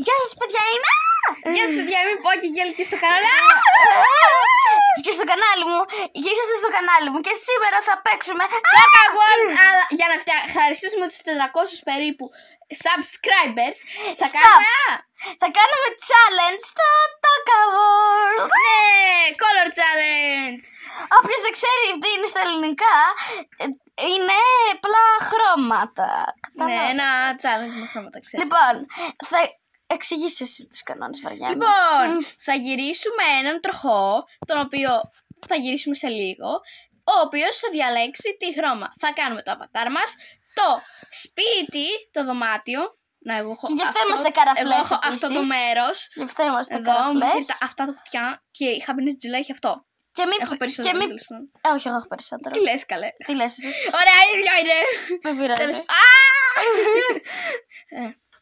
Γεια σας παιδιά, είμαι! Γεια σας παιδιά, είμαι Pokegirl και στο κανάλι. Και στο κανάλι μου, και είσαστε στο κανάλι μου και σήμερα θα παίξουμε Για να ευχαριστήσουμε τους 400 περίπου subscribers. Θα κάνουμε challenge στο Toca World. Ναι, color challenge. Όποιος δεν ξέρει τι είναι στα ελληνικά, είναι απλά χρώματα. Ναι, ένα challenge με χρώματα, ξέρεις. Λοιπόν, θα εξηγήσεις εσύ τους κανόνες, Βαριάννη. Λοιπόν, θα γυρίσουμε έναν τροχό, τον οποίο θα γυρίσουμε σε λίγο, ο οποίος θα διαλέξει τι χρώμα. Θα κάνουμε το avatar μας, το σπίτι, το δωμάτιο. Να, εγώ έχω και γι' αυτό είμαστε καραφλές. Εγώ έχω αυτό το μέρος. Γι' αυτό είμαστε εδώ, καραφλές. Αυτά τα κουτιά και η χαμπινή τζουλά έχει αυτό. Και μην... Έχω περισσότερο. Όχι, εγώ έχω περισσότερο. Τι λες, καλέ. Τι λες εσύ. Ωραία, ίδιο είναι. Με πειράζει.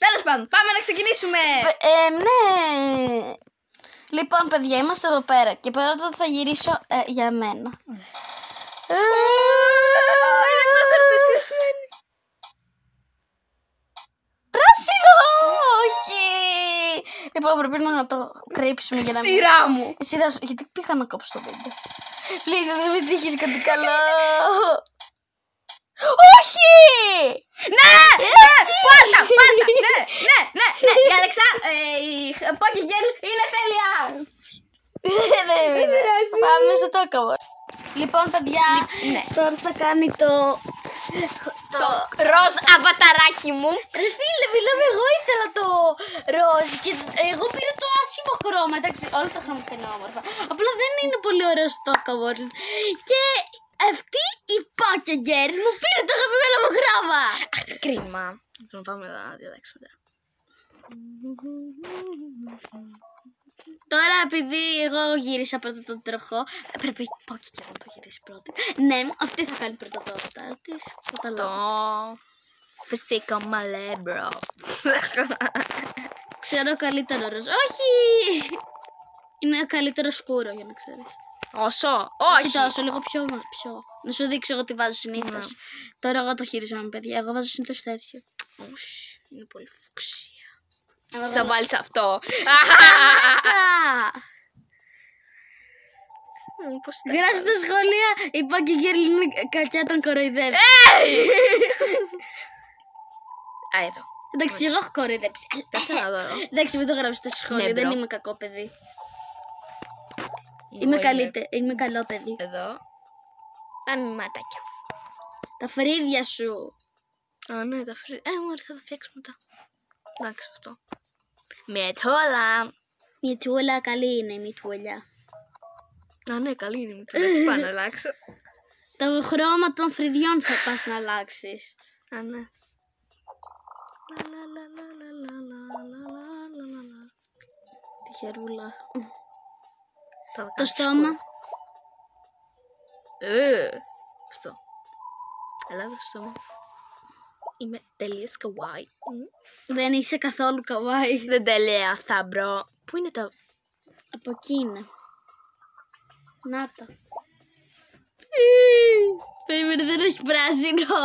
Τέλος πάντων, πάμε να ξεκινήσουμε. Ναι. Λοιπόν, παιδιά, είμαστε εδώ πέρα. Και πρώτα θα γυρίσω για μένα. Είναι τόσο ενθουσιασμένη. Πράσινο! Όχι! Λοιπόν, πρέπει να το κρύψουμε για να μην... Σειρά μου. Σειρά σου, γιατί πήγα να κόψω το βίντεο. Please, μην τύχεις κάτι καλό. Όχι! Ναι! Πάρτα! Ναι! Η Αλεξά, η Pokegirl είναι τέλεια! Δεν πειράζει. Πάμε στο Toca World. Λοιπόν, παιδιά, τώρα θα κάνει το ροζ αβαταράκι μου. Ρε φίλε, μιλάμε, εγώ ήθελα το ροζ και εγώ πήρα το άσχημο χρώμα. Εντάξει, όλα τα χρώματα είναι όμορφα. Απλά δεν είναι πολύ ωραίο στο Toca World. Και αυτή η Pokegirl μου πήρε το αγαπημένο μου χρώμα. Αχ, τι κρίμα. Λοιπόν, πάμε να διαλέξουμε. Τώρα, επειδή εγώ γύρισα πρώτα τον τροχό, πρέπει η Pokegirl να το γυρίσει πρώτα. Ναι, αυτή θα κάνει πρώτα το avatar της. Το φυσικό μαλέμπρο. Ξέρω καλύτερο ροζ. Όχι! Είναι καλύτερο σκούρο, για να ξέρεις. Όσο, Όχι τόσο, λίγο πιο. Να σου δείξω εγώ τι βάζω συνήθως. Τώρα εγώ το χειρίζομαι, παιδιά. Εγώ βάζω συνήθως τέτοιο. Όχι, είναι πολύ φουξία. Θα βάλεις αυτό. Γράψτε στα σχόλια, η Pokegirl είναι κακιά, τον κοροϊδεύει. Εδώ. Εντάξει, εγώ έχω κοροϊδέψει. Κάτσε να δω. Εντάξει, μην το γράψετε στα σχόλια, δεν είμαι κακό παιδί. Είμαι καλό παιδί. Εδώ. Πάμε ματάκια. Τα φρύδια σου. Α, ναι, τα φρύδια. Μωρέ, θα τα φτιάξω μετά. Εντάξει, αυτό. Μητούλα. Μητούλα, καλή είναι η μητούλα. Α, ναι, καλή είναι η μητούλα. Τι πάω να αλλάξω. Το χρώμα των φρυδιών θα πας να αλλάξεις. Α, ναι. Τυχερούλα. Το στόμα. Αυτό. Αλλά το στόμα. Είμαι τελείως καουάι. Δεν είσαι καθόλου καουάι. Δεν τελεία θα μπρο. Πού είναι τα... Από εκεί είναι. Να τα. Περίμενε, δεν έχει πράσινο.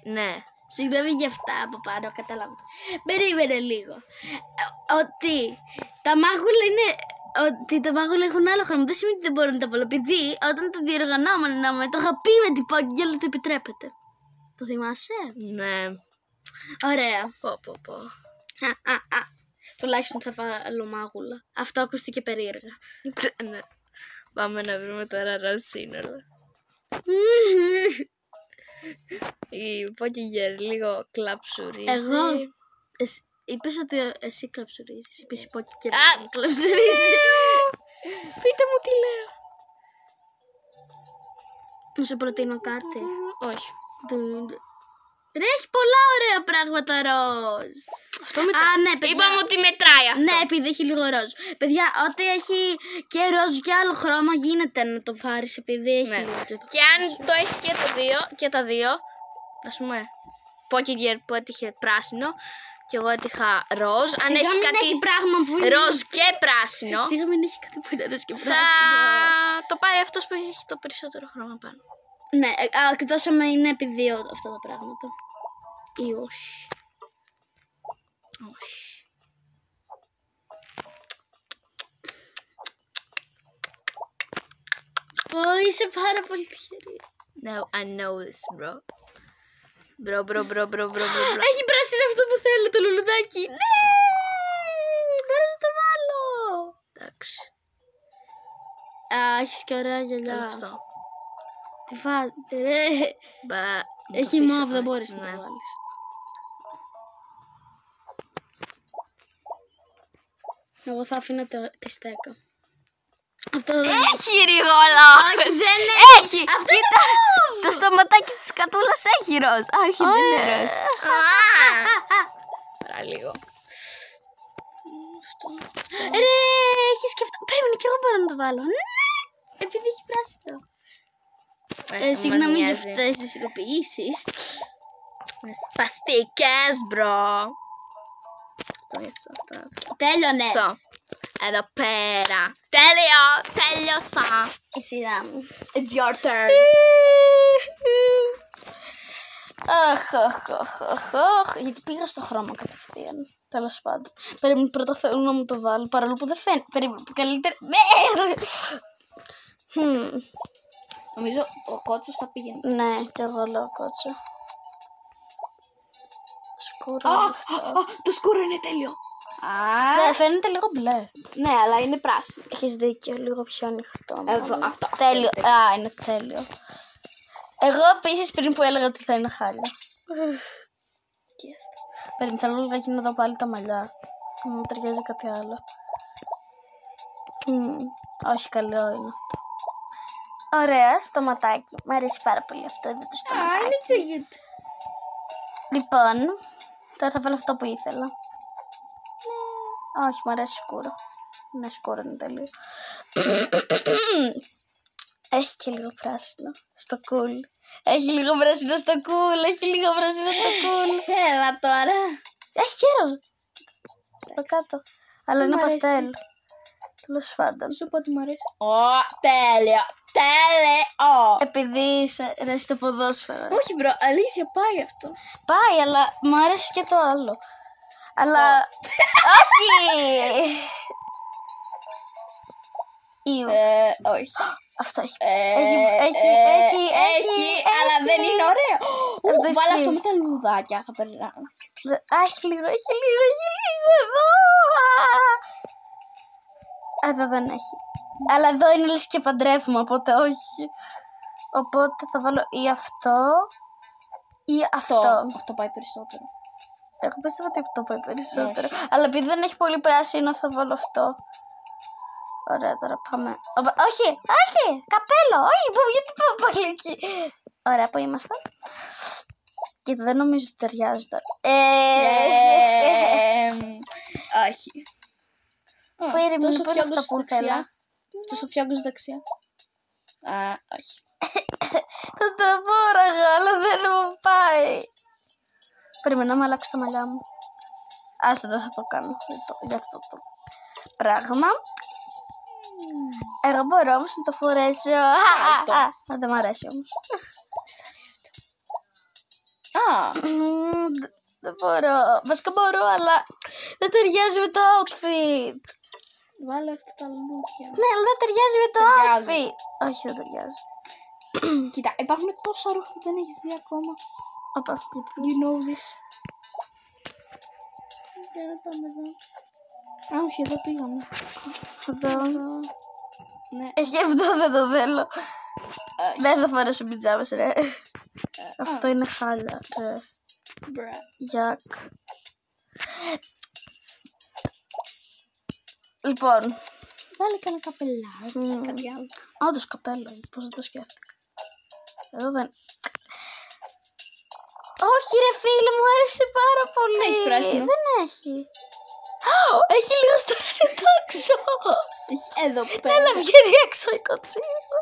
Ναι. Συγγνώμη για αυτά από πάνω, κατάλαβα. Περίμενε λίγο. Ότι τα μάγουλα έχουν άλλο χρώμα. Δεν σημαίνει ότι δεν μπορούν να τα βάλω. Επειδή όταν τα διοργανώναμε, το είχα πει με την Pokegirl ότι επιτρέπεται. Το θυμάσαι? Ναι. Ωραία. Πω. Τουλάχιστον θα βάλω μάγουλα. Αυτό ακούστηκε περίεργα. Ναι. Πάμε να βρούμε τώρα ροζ σύνολα. Η Pokegirl λίγο κλαψουρίζει. Εγώ. Είπες ότι εσύ κλαψουρίζεις. Είπες η Pokegirl κλαψουρίζει. Πείτε μου τι λέω. Να σου προτείνω κάτι. Όχι. Ρε, έχει πολλά ωραία πράγματα ροζ. Αυτό μετράει. Α, ναι, παιδιά. Είπαμε ότι μετράει αυτό. Ναι, επειδή έχει λίγο ροζ. Παιδιά, όταν έχει και ροζ και άλλο χρώμα, γίνεται να το πάρεις επειδή έχει λίγο. Και αν το έχει και τα δύο, ας πούμε, Pokegirl που έτυχε πράσινο και εγώ έτυχα ροζ. Αν έχει κάτι πράγμα που είναι ροζ και πράσινο, σίγουρα μην έχει κάτι που είναι ροζ και πράσινο. θα το πάρει αυτός που έχει το περισσότερο χρώμα πάνω. Ναι, εκτός αν είναι επί δύο αυτά τα πράγματα. ή όχι. Όχι. Είσαι πάρα πολύ τυχερή. No, I know this, bro. Bro. Έχει πράσινο αυτό που θέλω, το λουλουδάκι. Ναι! Μπορώ να το βάλω. Εντάξει. Α, έχεις και ωραία γυαλιά. Αυτό. Τι βάζει, ρε. Έχει μόβ, δεν μπορείς να το βάλεις. Εγώ θα αφήνω τη στέκα. Αυτό δεν Έχει ριγόλο! Όχι, δεν έχει! Αυτό Κοίτα! Το στοματάκι της κατούλας έχει ροζ. Όχι, δεν είναι ροζ. Παραλίγο. Αυτό. Ρε, έχει σκεφτεί. Περίμενε και εγώ μπορώ να το βάλω. Ναι, επειδή έχει πράσινο. Συγγνώμη για αυτές τις ειδοποιήσεις. Σπαστικές, μπρο. Αυτό. Τέλειωνε. Αυτό. Εδώ πέρα. Τέλειωσα. Η σειρά μου. It's your turn. Αχ. Γιατί πήγα στο χρώμα κατευθείαν. Τέλος πάντων. Περίμενε, πρώτα θέλω να μου το βάλω. Παρόλο που δεν φαίνεται. Περίμενε, καλύτερα. Νομίζω ο κότσος θα πήγαινε. Ναι, κι εγώ λέω κότσο. Σκούρο. Το σκούρο είναι τέλειο. Φαίνεται λίγο μπλε. Ναι, αλλά είναι πράσινο. Έχεις δίκιο, λίγο πιο ανοιχτό. Εδώ, αυτό. Τέλειο. Είναι τέλειο. Εγώ επίσης πριν που έλεγα ότι θα είναι χάλια. Περίμενε, θέλω λιγάκι να δω πάλι τα μαλλιά. Μου ταιριάζει κάτι άλλο. Όχι, καλό είναι αυτό. Ωραία, στοματάκι. Μ' αρέσει πάρα πολύ αυτό εδώ το στοματάκι. Άνοιξε γιατί. Λοιπόν, τώρα θα βάλω αυτό που ήθελα. Όχι, μου αρέσει σκούρο. Ναι, σκούρο είναι τέλειο. Έχει και λίγο πράσινο στο κουλ. Έχει λίγο πράσινο στο κουλ. Έλα τώρα. Έχει και ροζ. Το κάτω. Αλλά είναι παστέλ. Τέλος πάντων. Σου πω ότι μου αρέσει. Τέλειο. Επειδή σε αρέσει το ποδόσφαιρο. Όχι, μπρο, αλήθεια πάει αυτό. Πάει, αλλά μου αρέσει και το άλλο. Αλλά. Όχι! Όχι. Αυτό έχει. Έχει, αλλά δεν είναι ωραίο. Βάλε αυτό με τα λουδάκια, θα περνάω. Έχει λίγο εδώ. Εδώ δεν έχει. Αλλά εδώ είναι λες και παντρεύουμε, οπότε όχι. Οπότε θα βάλω ή αυτό ή αυτό. Αυτό πάει περισσότερο. Εγώ πίστευα ότι αυτό πάει περισσότερο. Αλλά επειδή δεν έχει πολύ πράσινο θα βάλω αυτό. Ωραία, τώρα πάμε. Όχι, καπέλο, όχι, γιατί πάω πάλι εκεί. Ωραία, πού είμαστε. Και δεν νομίζω ότι ταιριάζει τώρα. Όχι. Περίμενε, πού είναι αυτό που ήθελα. Αυτός ο φιόγκος δεξιά. Όχι. Θα το φόραγα, αλλά δεν μου πάει. Περίμενε να μου αλλάξω τα μαλλιά μου. Άστα, δεν θα το κάνω για αυτό το πράγμα. Εγώ μπορώ όμως να το φορέσω. Δεν μ' αρέσει όμως. Δεν μπορώ. Βασικά μπορώ, αλλά δεν ταιριάζει με το outfit. Βάλε αυτά τα λουλούδια. Ναι, αλλά δεν ταιριάζει με το outfit. Όχι, δεν ταιριάζει. Κοίτα, υπάρχουν τόσα ρούχα που δεν έχεις δει ακόμα. You know this. Για να πάμε εδώ. Όχι, εδώ πήγαμε. Εδώ. Ναι. Έχει αυτό, δεν το θέλω. Δεν θα φορέσω πιτζάμες, ρε. Αυτό είναι χάλια, ρε. Γιάκ. Λοιπόν. Βάλε κανένα καπελάκι, κάτι άλλο. Όντως καπέλο, πώς δεν το σκέφτηκα. Εδώ δεν. Όχι ρε φίλε, μου άρεσε πάρα πολύ. Έχει πράσινο. Δεν έχει. Έχει λίγο στο ρετάξο. Έχει εδώ πέρα. Έλα βγαίνει έξω η κοτσίνα.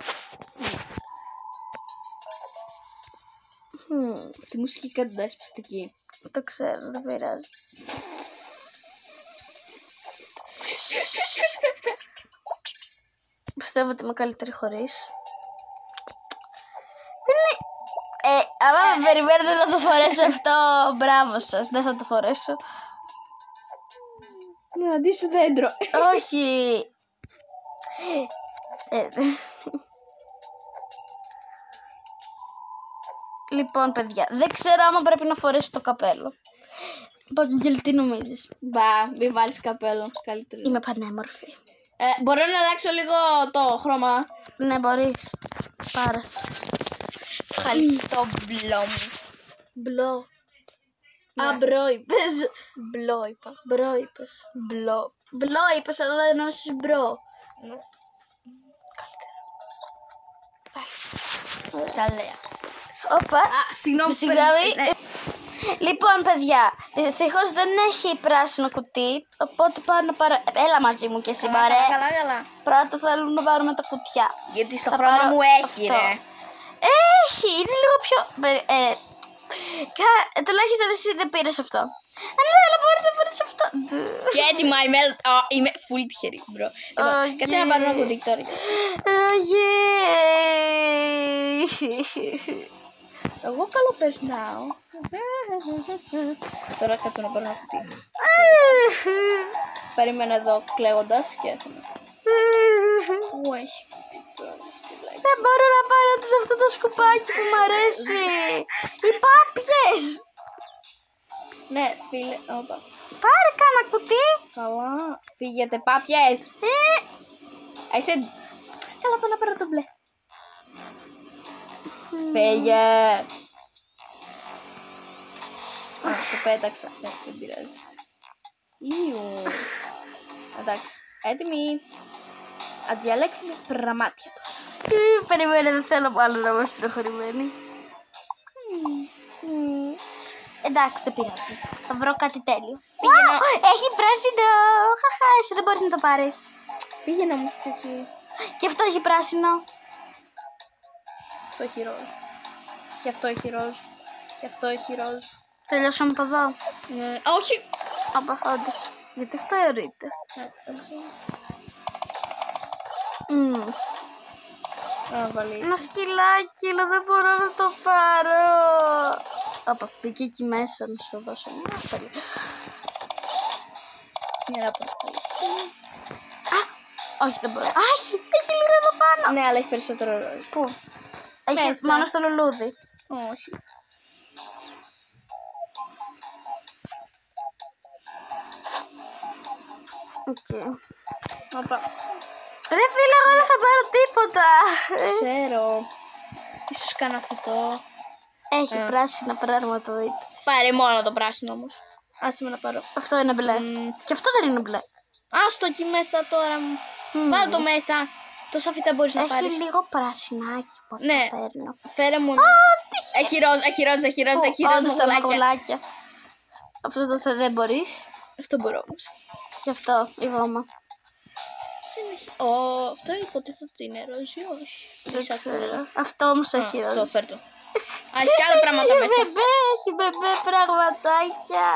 Αυτή η μουσική κάτι δεν σπαστική. Το ξέρω, δεν πειράζει. Πιστεύω ότι είμαι καλύτερη χωρίς. Δεν είναι. άμα με περιμένετε να το φορέσω αυτό, μπράβο σας. Δεν θα το φορέσω. Να αντίσω δέντρο. Όχι. Λοιπόν, παιδιά, δεν ξέρω άμα πρέπει να φορέσω το καπέλο. Παγγέλη, τι νομίζεις? Μπα, μην βάλεις καπέλο. Καλύτερο. Είμαι πανέμορφη. Μπορώ να αλλάξω λίγο το χρώμα. Ναι, μπορείς. Πάρε. Βγάλει το μπλό μου. Μπλό. Ναι. Α, μπρο είπες. Μπλό είπα. Μπρο είπες. Μπλό. Μπλό είπες, αλλά ενώσεις μπρο. Ναι. Καλέα. Όπα. Α, συγγνώμη. Συγγνώμη. Λοιπόν, παιδιά, δυστυχώς δεν έχει πράσινο κουτί, οπότε πάω να πάρω. Έλα μαζί μου και εσύ, παρέ. Καλά. Πρώτα θέλουμε να πάρουμε τα κουτιά. Γιατί στο Θα χρώμα πάρω μου έχει, αυτό. ρε. Έχει, είναι λίγο πιο. Τουλάχιστον εσύ δεν πήρες αυτό. Ναι, αλλά μπορείς να πάρεις αυτό. Και έτοιμα είμαι full τυχερή, μπρο. Κάτσε να πάρω ένα κουτί τώρα. Εγώ καλό περνάω. Τώρα κάτσε να πάρω ένα κουτί. Περίμενα εδώ κλαίγοντας και έρχομαι. Πού έχει κουτί τώρα, Δεν μπορώ να πάρω αυτό το σκουπάκι που μου αρέσει. Οι πάπιες. Ναι, φίλε, όπα. Πάρε κάνα κουτί. Καλά, φύγετε πάπιες. Είσαι... Καλά, πάω να πάρω το μπλε. Φύγε. Α, το πέταξα. Ναι, δεν πειράζει. Ιου. Εντάξει, έτοιμοι. Ας διαλέξουμε πραμάτια τώρα. Περιμένε, δεν θέλω άλλο να είμαι στενοχωρημένη. Εντάξει, δεν πειράζει. Θα βρω κάτι τέλειο. Έχει πράσινο. Χαχά, εσύ δεν μπορείς να το πάρεις. Πήγαινα μου στο εκεί. Και αυτό έχει πράσινο. Αυτό έχει ροζ. Και αυτό έχει ροζ. Και αυτό έχει ροζ. Τελειώσαμε από εδώ. Όχι. Απα, όντως. Γιατί αυτό αιωρείται. Ένα σκυλάκι, αλλά δεν μπορώ να το πάρω. Απα, πήγε εκεί μέσα να σου το δώσω. Μια να πω. Όχι, δεν μπορώ. Έχει λίγο εδώ πάνω. Ναι, αλλά έχει περισσότερο ροζ. Πού? Έχει Μέσα. μόνο στο λουλούδι. Όχι. Οπα. Ρε φίλε, εγώ δεν θα πάρω τίποτα. Ξέρω. Ίσως κάνω φυτό. Έχει πράσινα πράγματα, δείτε. Πάρε μόνο το πράσινο όμως. Άσε με να πάρω. Αυτό είναι μπλε. Και αυτό δεν είναι μπλε. Άστο εκεί μέσα τώρα μου. Βάλ το μέσα. Τόσα φυτά μπορείς να Έχει πάρεις. λίγο πρασινάκι που Ναι. το παίρνω. Φέρε μου. Έχει ροζ, έχει ροζ, έχει ροζ, έχει ροζ. Όντως τα μαγουλάκια. μαγουλάκια. Αυτό το δεν μπορείς. Αυτό μπορώ όμως. Και αυτό, η γόμα. Αυτό υποτίθεται ότι είναι ροζ ή όχι. Δεν ξέρω. Αυτό όμως έχει Αυτό, ροζ. φέρ' το. Α, έχει και άλλα πράγματα μέσα. Έχει μπεμπέ πραγματάκια.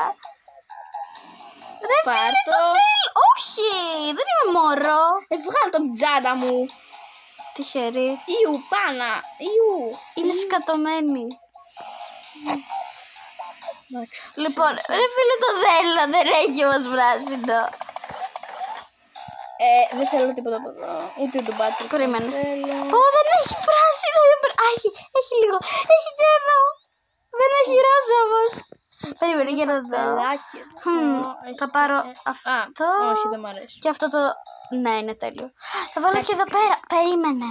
Ρε Πάρ' φίλε, το. θέλω. Όχι, δεν είμαι μωρό. Βγάλ' τον τζάντα μου. Τυχερή. Ιου, πάνα. Ιου. Είναι σκατωμένη. Λοιπόν, ρε φίλε, το θέλω, δεν έχει όμως πράσινο. Δεν θέλω τίποτα από εδώ. Ούτε τον Πάτρικ. Περίμενε. Θέλω. Πω, δεν έχει πράσινο. Έχει λίγο. Έχει και εδώ. Δεν έχει ροζ όμως. Περίμενε για να δω. Πελάκι. Θα πάρω αυτό. Όχι, δεν μ' αρέσει. Και αυτό το... Ναι, είναι τέλειο. Θα βάλω και εδώ πέρα. Περίμενε.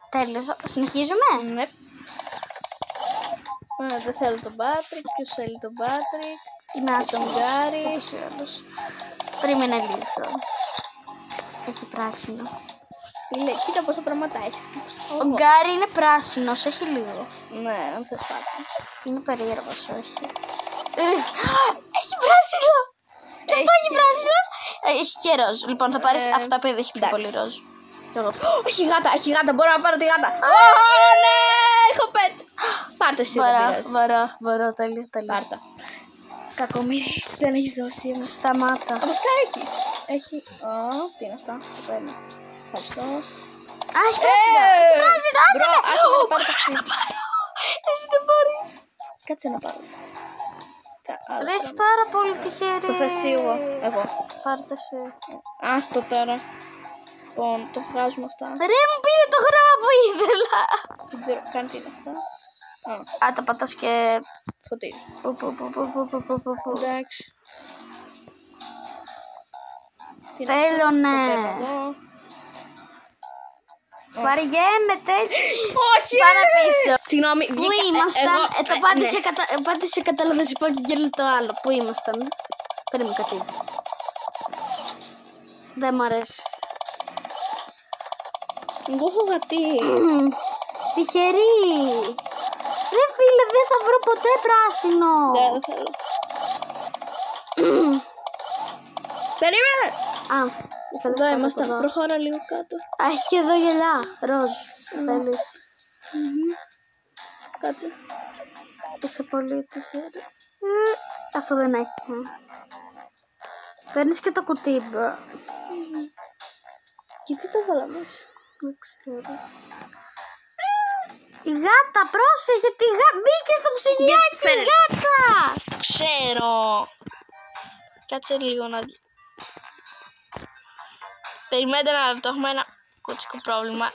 Τέλειο. Συνεχίζουμε. Ναι. Δεν θέλω τον Πάτρικ. Ποιος θέλει τον Πάτρικ? Είναι άσχημος. τον Γκάρι. ούτως ή άλλως. Περίμενε λίγο. Έχει πράσινο. Φίλε, κοίτα πόσα πράγματα έχεις. Ο Γκάρι είναι πράσινος. Έχει λίγο. Ναι, αν θες πάτε. Είναι περίεργος, όχι. Έχει πράσινο! Και αυτό έχει πράσινο. Έχει και ροζ. Λοιπόν, θα πάρεις αυτό που έχει πιο πολύ ροζ. Έχει γάτα, μπορώ να πάρω τη γάτα. Ναι, έχω πέτ. Πάρ' το εσύ, δεν πειράζει. Μπορώ, τέλεια. Πάρ' το. Κακομοίρη, δεν έχεις δώσει όμως. Σταμάτα. Βασικά έχεις. Έχει. Τι είναι αυτά, το παίρνω. Ευχαριστώ. Έχει πράσινο. Έχει πράσινο, άσε με. Μπορώ να πάρω. Εσύ δεν μπορείς. Κάτσε να πάρω. Τα άλλα Ρε, είσαι πράγματα. πάρα πολύ τυχερή. Το θες σίγουρα. Εγώ. Πάρε το εσύ. Άστο τώρα. Λοιπόν, το βγάζουμε αυτά. Ρε, μου πήρε το χρώμα που ήθελα. Δεν ξέρω καν τι είναι αυτά. Α, τα πατάς και... Φωτίζει. Που. Εντάξει. Τι να Τέλειωνε. κάνω, το παίρνω εδώ. Βαριέμαι, Όχι! Πάμε πίσω. Συγγνώμη, Πού βγήκα, ήμασταν, εγώ- το ναι. πάτησε κατά λάθος είπα και γέλνει το άλλο. Πού ήμασταν. Περίμενε κάτι. Δεν μ' αρέσει. Εγώ έχω γατί. Τυχερή. Ρε φίλε, δεν θα βρω ποτέ πράσινο. Ναι, δεν θέλω. Περίμενε! Α, ήθελες Εδώ κάτι είμαστε. από εδώ. Προχώρα λίγο κάτω. Α, έχει και εδώ γυαλιά. Ροζ. Θέλεις. Κάτσε. Είσαι πολύ τυχερή. Αυτό δεν έχει. Παίρνεις και το κουτί. Γιατί το βάλα μέσα. Δεν ξέρω. Η γάτα, πρόσεχε τη γάτα. Μπήκε στο ψυγιάκι η γάτα. Ξέρω. Κάτσε λίγο να δει. Περιμένετε ένα λεπτό. Έχουμε ένα κοτσικό πρόβλημα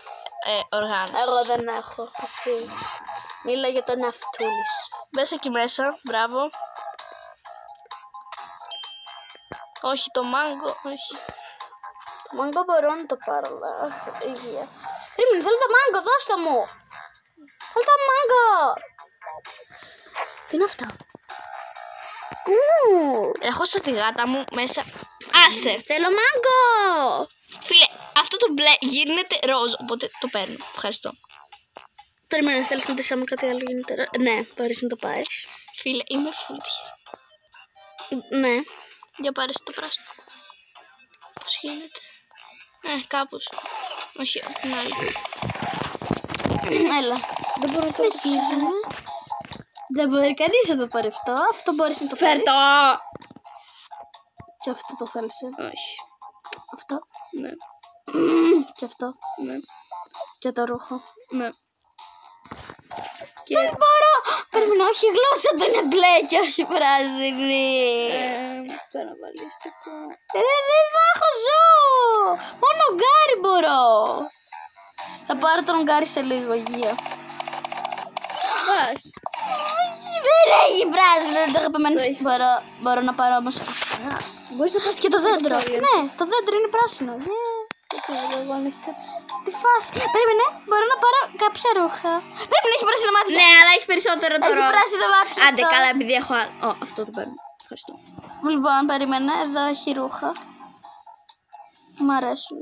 οργάνωσης. Εγώ δεν έχω. Εσύ. Μίλα για τον εαυτούλη σου. Μπες εκεί μέσα. Μπράβο. Όχι το μάγκο. Όχι. Το μάγκο μπορώ να το πάρω, αλλά υγεία. Ρίμιν, θέλω το μάγκο, δώσ' το μου. Θέλω το μάγκο. Τι είναι αυτό. Έχω σε τη γάτα μου μέσα. Άσε. Θέλω μάγκο. Φίλε, αυτό το μπλε γίνεται ροζ, οπότε το παίρνω. Ευχαριστώ. Περιμένω, θέλεις να δεις άμα κάτι άλλο γίνεται. Ναι, μπορείς να το πάρεις. Φίλε, είμαι φούτη. Ναι. Για πάρε το πράσινο. Πώς γίνεται. Κάπως. Όχι, απ' την άλλη. Έλα. Δεν μπορώ να το Συνεχίζουμε. Δεν μπορεί κανείς να το πάρει αυτό. Αυτό μπορείς να το πάρεις. Φέρτο! Και αυτό το θέλεις. Όχι. Αυτό. Ναι, Και αυτό. ναι, Και το ρούχο. ναι. Και... Δεν μπορώ. Περίμενα, όχι η γλώσσα του είναι μπλε και όχι πράσινη. Παραβαλιστικό. Δεν θα έχω ζώο. Μόνο γκάρι μπορώ. Θα πάρω τον γκάρι σε λίγο, υγεία. Πας. Όχι, δεν έχει πράσινο, είναι το αγαπημένο. Το έχει. Μπορώ να πάρω όμως. Μπορείς να πας Και το δέντρο. φωλία. Ναι, το δέντρο είναι πράσινο. Εγώ αν έχει κάτι. Τι φάση. Περίμενε, μπορώ να πάρω κάποια ρούχα. Περίμενε, έχει πράσινα μάτια. Ναι, αλλά έχει περισσότερο Έχει τώρα. πράσινα μάτια. Άντε, αυτό. καλά, επειδή έχω άλλο. Αυτό το παίρνω. Ευχαριστώ. Λοιπόν, περίμενε, εδώ έχει ρούχα. Μ' αρέσουν.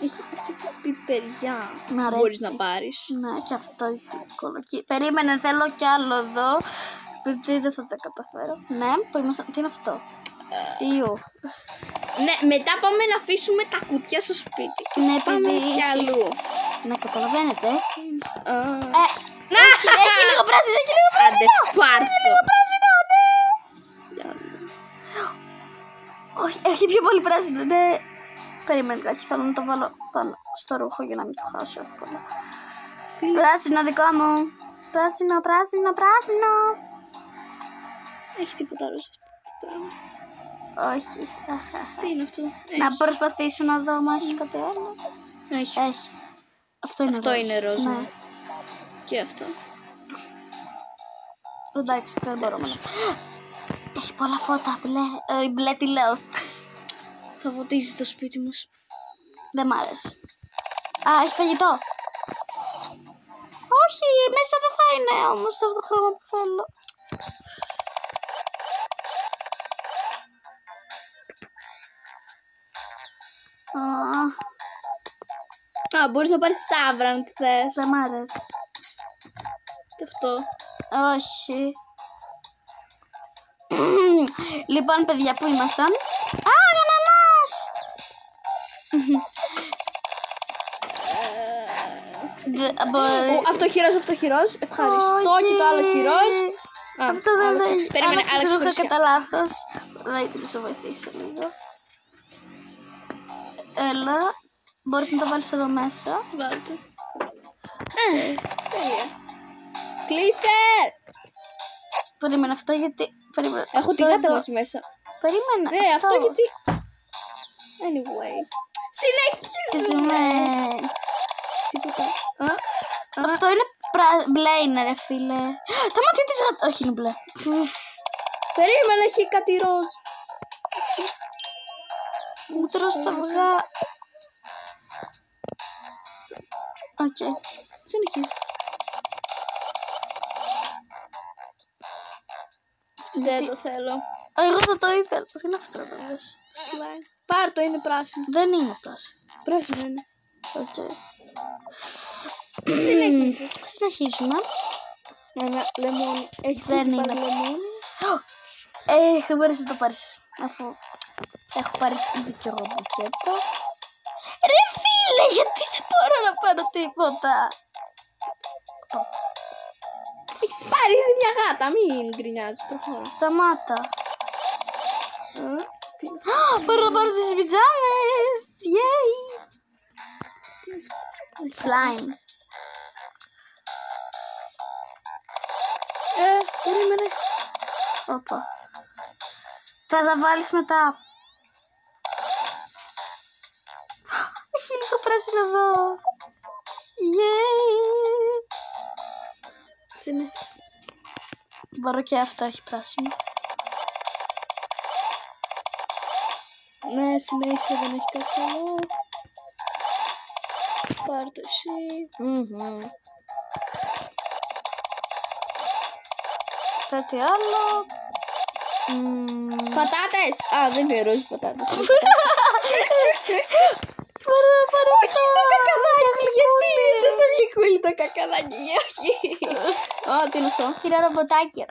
Έχει αυτή την πιπεριά. Μ' αρέσει. Μπορείς να πάρεις. Ναι, και αυτό είναι κολοκύριο. Περίμενε, θέλω κι άλλο εδώ. Επειδή δεν θα τα καταφέρω. Ναι, που είμαστε. Τι είναι αυτό. Ιού. Ναι, μετά πάμε να αφήσουμε τα κουτιά στο σπίτι. Ναι, Πάμε επειδή. κι αλλού. Ναι, καταλαβαίνετε. Να! Έχει λίγο πράσινο, έχει λίγο Άντε, πράσινο. πάρ' Λίγο το. πράσινο, ναι. Όχι, έχει πιο πολύ πράσινο, ναι. Περίμενε, όχι, θέλω να το βάλω πάνω στο ρούχο για να μην το χάσω εύκολα. Πράσινο δικό μου. Πράσινο, πράσινο, πράσινο. Έχει τίποτα άλλο σε αυτό το πράγμα. Όχι. Τι είναι αυτό. Να προσπαθήσω να δω αν έχει κάτι άλλο. Έχει. Έχει. Αυτό είναι Αυτό ροζ. είναι ροζ. Ναι. Ναι. Και αυτό. Εντάξει, δεν μπορούμε να. Έχει πολλά φώτα, μπλε. Μπλε τι λέω. Θα φωτίζει το σπίτι μας. Δεν μ' άρεσε. Α, έχει φαγητό. Όχι, μέσα δεν θα είναι όμως αυτό το χρώμα που θέλω. Α, μπορείς να πάρεις σάβρα αν θες. Δεν μ' άρεσε. Και αυτό. Όχι. Λοιπόν, παιδιά, πού ήμασταν. Α, ανανάς! Αυτό χειρός. Ευχαριστώ και το άλλο χειρός. Αυτό δεν είναι. Περίμενε, Άλλαξες άλλαξε ρούχα χρυσιά. κατά λάθος. Δεν θα σε βοηθήσω λίγο. Έλα. Μπορείς να το βάλεις εδώ μέσα. Βάλτε. Τέλεια. Κλείσε! Περίμενε αυτό γιατί... Περίμενε. Έχω τη Αυτό γάτα εδώ. μου εκεί μέσα. Περίμενε. Ναι, αυτό γιατί... Anyway. Συνεχίζουμε! Συνεχίζουμε. Τίποτα. Αυτό είναι μπλε είναι ρε φίλε. Τα μάτια της γάτα... Όχι είναι μπλε. Περίμενε, έχει κάτι ροζ. Μου τρως τα αυγά. Οκ. Συνεχίζει. Δεν το θέλω. Εγώ θα το ήθελα. Τι είναι αυτό το δες. Slime. Πάρ' το, είναι πράσινο. Δεν είναι πράσινο. Πράσινο είναι. Οκ. Συνεχίζεις. Συνεχίζουμε. Ένα λεμόνι. Έχεις Δεν ήδη είναι. πάρει λεμόνι. Θα μπορείς να το πάρεις. Αφού έχω πάρει ήδη κι εγώ μπουκέτο. Ρε φίλε, γιατί δεν μπορώ να πάρω τίποτα. Έχεις πάρει ήδη μια γάτα, μην γκρινιάζεις. Προχώρα. Σταμάτα. Μπορώ να πάρω τις πιτζάμες. Yay. Slime. Περίμενε. Όπα. Θα τα βάλεις μετά. Έχει λίγο πράσινο εδώ. Yay. Συνέχισε. Μπορώ και αυτό έχει πράσινο. Ναι, συνέχισε, δεν έχει κάτι καλό. Πάρ' το εσύ. Κάτι άλλο. Πατάτες! Α, δεν είναι ροζ πατάτες. Μπορώ να πάρω Όχι, το κακαδάκι, γιατί είναι τόσο γλυκούλι το κακαδάκι, όχι. Ω, τι είναι αυτό. Κυρία ρομποτάκι.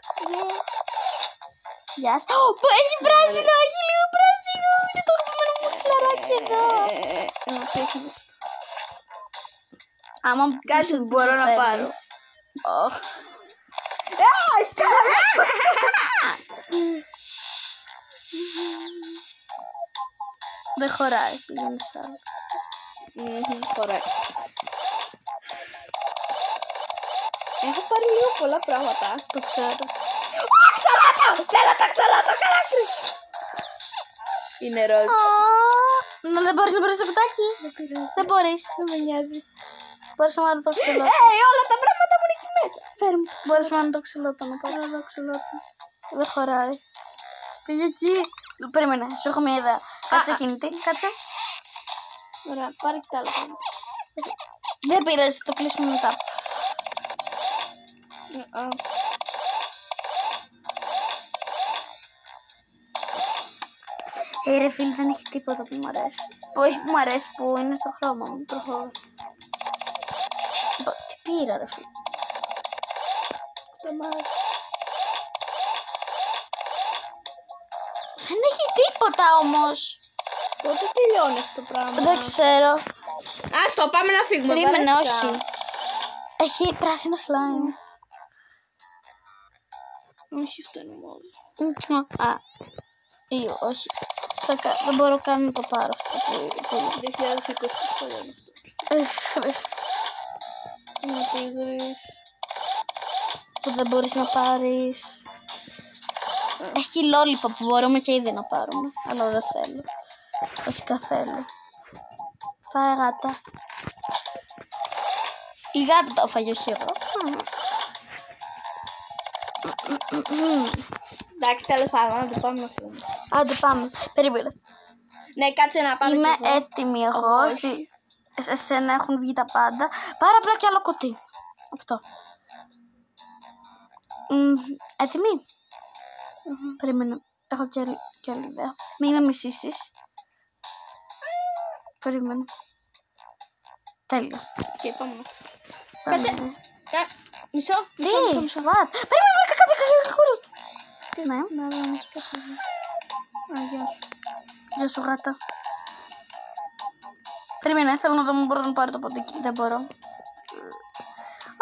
Γεια σας. Που έχει πράσινο, έχει λίγο πράσινο. Είναι το αγαπημένο μου ξυλαράκι εδώ. Τι έχει μέσα αυτό. Άμα Κάτι πεις ότι μπορώ το να θέλεις. πάρω. Δεν χωράει, πήγαινε σ' άλλο. Ωραία. Έχω πάρει λίγο πολλά πράγματα. Το ξέρω. Ξαλάτο! Θέλω το ξαλάτο, καράκρι! Είναι ροζ. Να δεν μπορείς να πάρεις το κουτάκι. Δεν μπορείς. Δεν με νοιάζει. Μπορείς να πάρεις το ξυλότο. Όλα τα πράγματα μου είναι εκεί μέσα. Φέρ' μου. Μπορείς να πάρεις το ξυλότο μετά. Το ξαλάτο. Δεν χωράει. Πήγε εκεί. Περίμενε, σου έχω μια ιδέα. Κάτσε κινητή, κάτσε. Ωραία, πάρε και τα άλλα πράγματα. Δεν πειράζει, θα το κλείσουμε μετά. Ρε φίλε, δεν έχει τίποτα που μου αρέσει. Που όχι που μου αρέσει, που είναι στο χρώμα μου. Προχωρώ. Τι πήρα ρε φίλε. Το μάθω. Δεν έχει τίποτα όμως. Πότε τελειώνει αυτό το πράγμα. Δεν ξέρω. Ας το πάμε να φύγουμε. Περίμενε, βαρέθηκα. όχι. Έχει πράσινο slime. Όχι, αυτό είναι μόβ. Α, ή όχι. Δεν μπορώ καν να το πάρω αυτό που 2020 αυτό είναι αυτό. Είναι τίγρης. που δεν μπορείς να πάρεις. Έχει λόλιπα που μπορούμε και ήδη να πάρουμε. Αλλά δεν θέλω. Βασικά θέλω. Φάε γάτα. Η γάτα το έφαγε, όχι εγώ. Εντάξει, τέλος πάντων, να το πάμε να φύγουμε. Άντε πάμε. Περίμενε. Ναι, κάτσε να πάμε. Είμαι κι εγώ. έτοιμη εγώ. Όχι. Σε εσένα έχουν βγει τα πάντα. Πάρα απλά κι άλλο κουτί. Αυτό. Έτοιμη. Περίμενε. Έχω κι άλλη ιδέα. Μην με μισήσεις. Περίμενε. Τέλειο. Και πάμε. Πάμε. Κάτσε. Μισό. Τι, Μισό. what? Περίμενε, βρήκα κάτι κακούλι. Ναι. Να δω. Α, γεια σου. Γεια σου γάτα. Περίμενε, θέλω να δω αν μπορώ να πάρω το ποντίκι. Δεν μπορώ.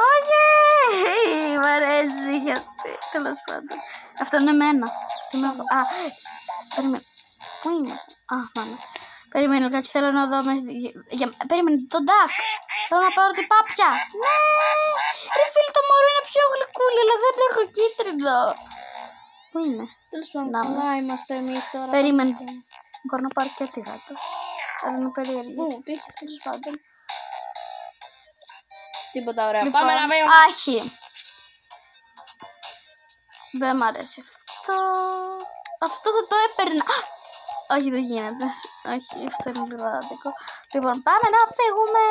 Όχι! Μ' αρέσει γιατί. Τέλος πάντων. Αυτό είναι εμένα. Αυτό είναι εγώ. Α, περίμενε. Πού είμαι? Α, μάνα. Περίμενε, κάτσε, θέλω να δω. Περίμενε, τον Ντακ. Θέλω να πάρω την πάπια. Ναι! Ρε φίλε, το μωρό είναι πιο γλυκούλη, αλλά δεν έχω κίτρινο. Πού είναι? Τέλος πάντων, Να, καλά είμαστε εμείς τώρα. Περίμενε. Μπορώ να πάρω και τη γάτα. Αλλά είναι περίεργη. Πού, τι είχες τέλος πάντων. Τίποτα ωραία. Λοιπόν, Πάμε να βέουμε. άχι. Δεν μ' αρέσει αυτό. Αυτό θα το έπαιρνα. Όχι, δεν γίνεται. Όχι, αυτό είναι λίγο άδικο. Λοιπόν, πάμε να φύγουμε.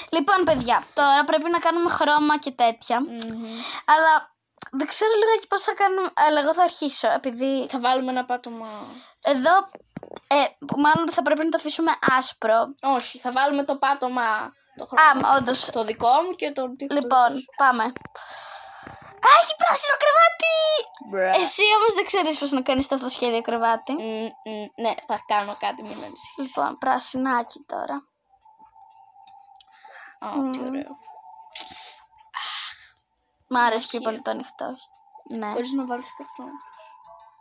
Λοιπόν, παιδιά, τώρα πρέπει να κάνουμε χρώμα και τέτοια. Αλλά δεν ξέρω λίγα πώς θα κάνουμε. Αλλά εγώ θα αρχίσω, επειδή Θα βάλουμε ένα πάτωμα. εδώ μάλλον θα πρέπει να το αφήσουμε άσπρο. Όχι, θα βάλουμε το πάτωμα. Το χρώμα. Όντως. Το δικό μου και το δικό Λοιπόν, πάμε. Α, έχει πράσινο κρεβάτι! Μπρα. Εσύ όμως δεν ξέρεις πώς να κάνεις αυτό το σχέδιο κρεβάτι. Ναι, θα κάνω κάτι, μην ανησυχείς. Λοιπόν, πρασινάκι τώρα. Τι ωραίο. Μ' αρέσει πιο πολύ το ανοιχτό. Ναι, Μπορείς να βάλεις και αυτό.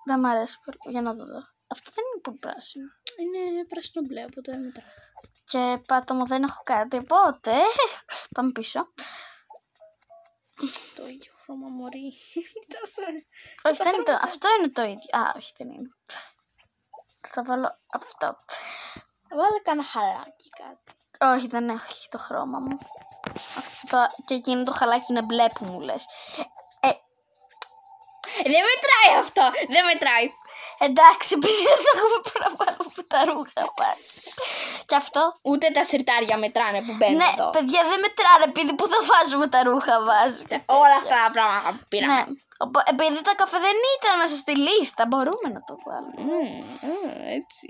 δεν μ' αρέσει πολύ. Για να το δω. Αυτό δεν είναι πολύ πράσινο. Είναι πράσινο μπλε, οπότε δεν μετράει. Και πάτωμα δεν έχω κάτι, οπότε πάμε πίσω. Το ίδιο χρώμα, μωρή. Όχι, δεν είναι το... Αυτό είναι το ίδιο. Α, όχι, δεν είναι. Θα βάλω αυτό. Βάλε κανένα χαλάκι κάτι. Όχι, δεν έχει το χρώμα μου. Αυτό... Και εκείνο το χαλάκι είναι μπλε που μου λες. Δεν μετράει αυτό, δεν μετράει. Εντάξει, επειδή δεν θα έχουμε πού να βάλω που τα ρούχα μας. Και αυτό. Ούτε τα σιρτάρια μετράνε που μπαίνουν Ναι, εδώ. παιδιά, δεν μετράνε επειδή που θα βάζουμε τα ρούχα μας. Όλα αυτά τα πράγματα που πήραμε. Ναι. Επειδή τα καφέ δεν ήταν μέσα στη λίστα, μπορούμε να το βάλουμε. Έτσι,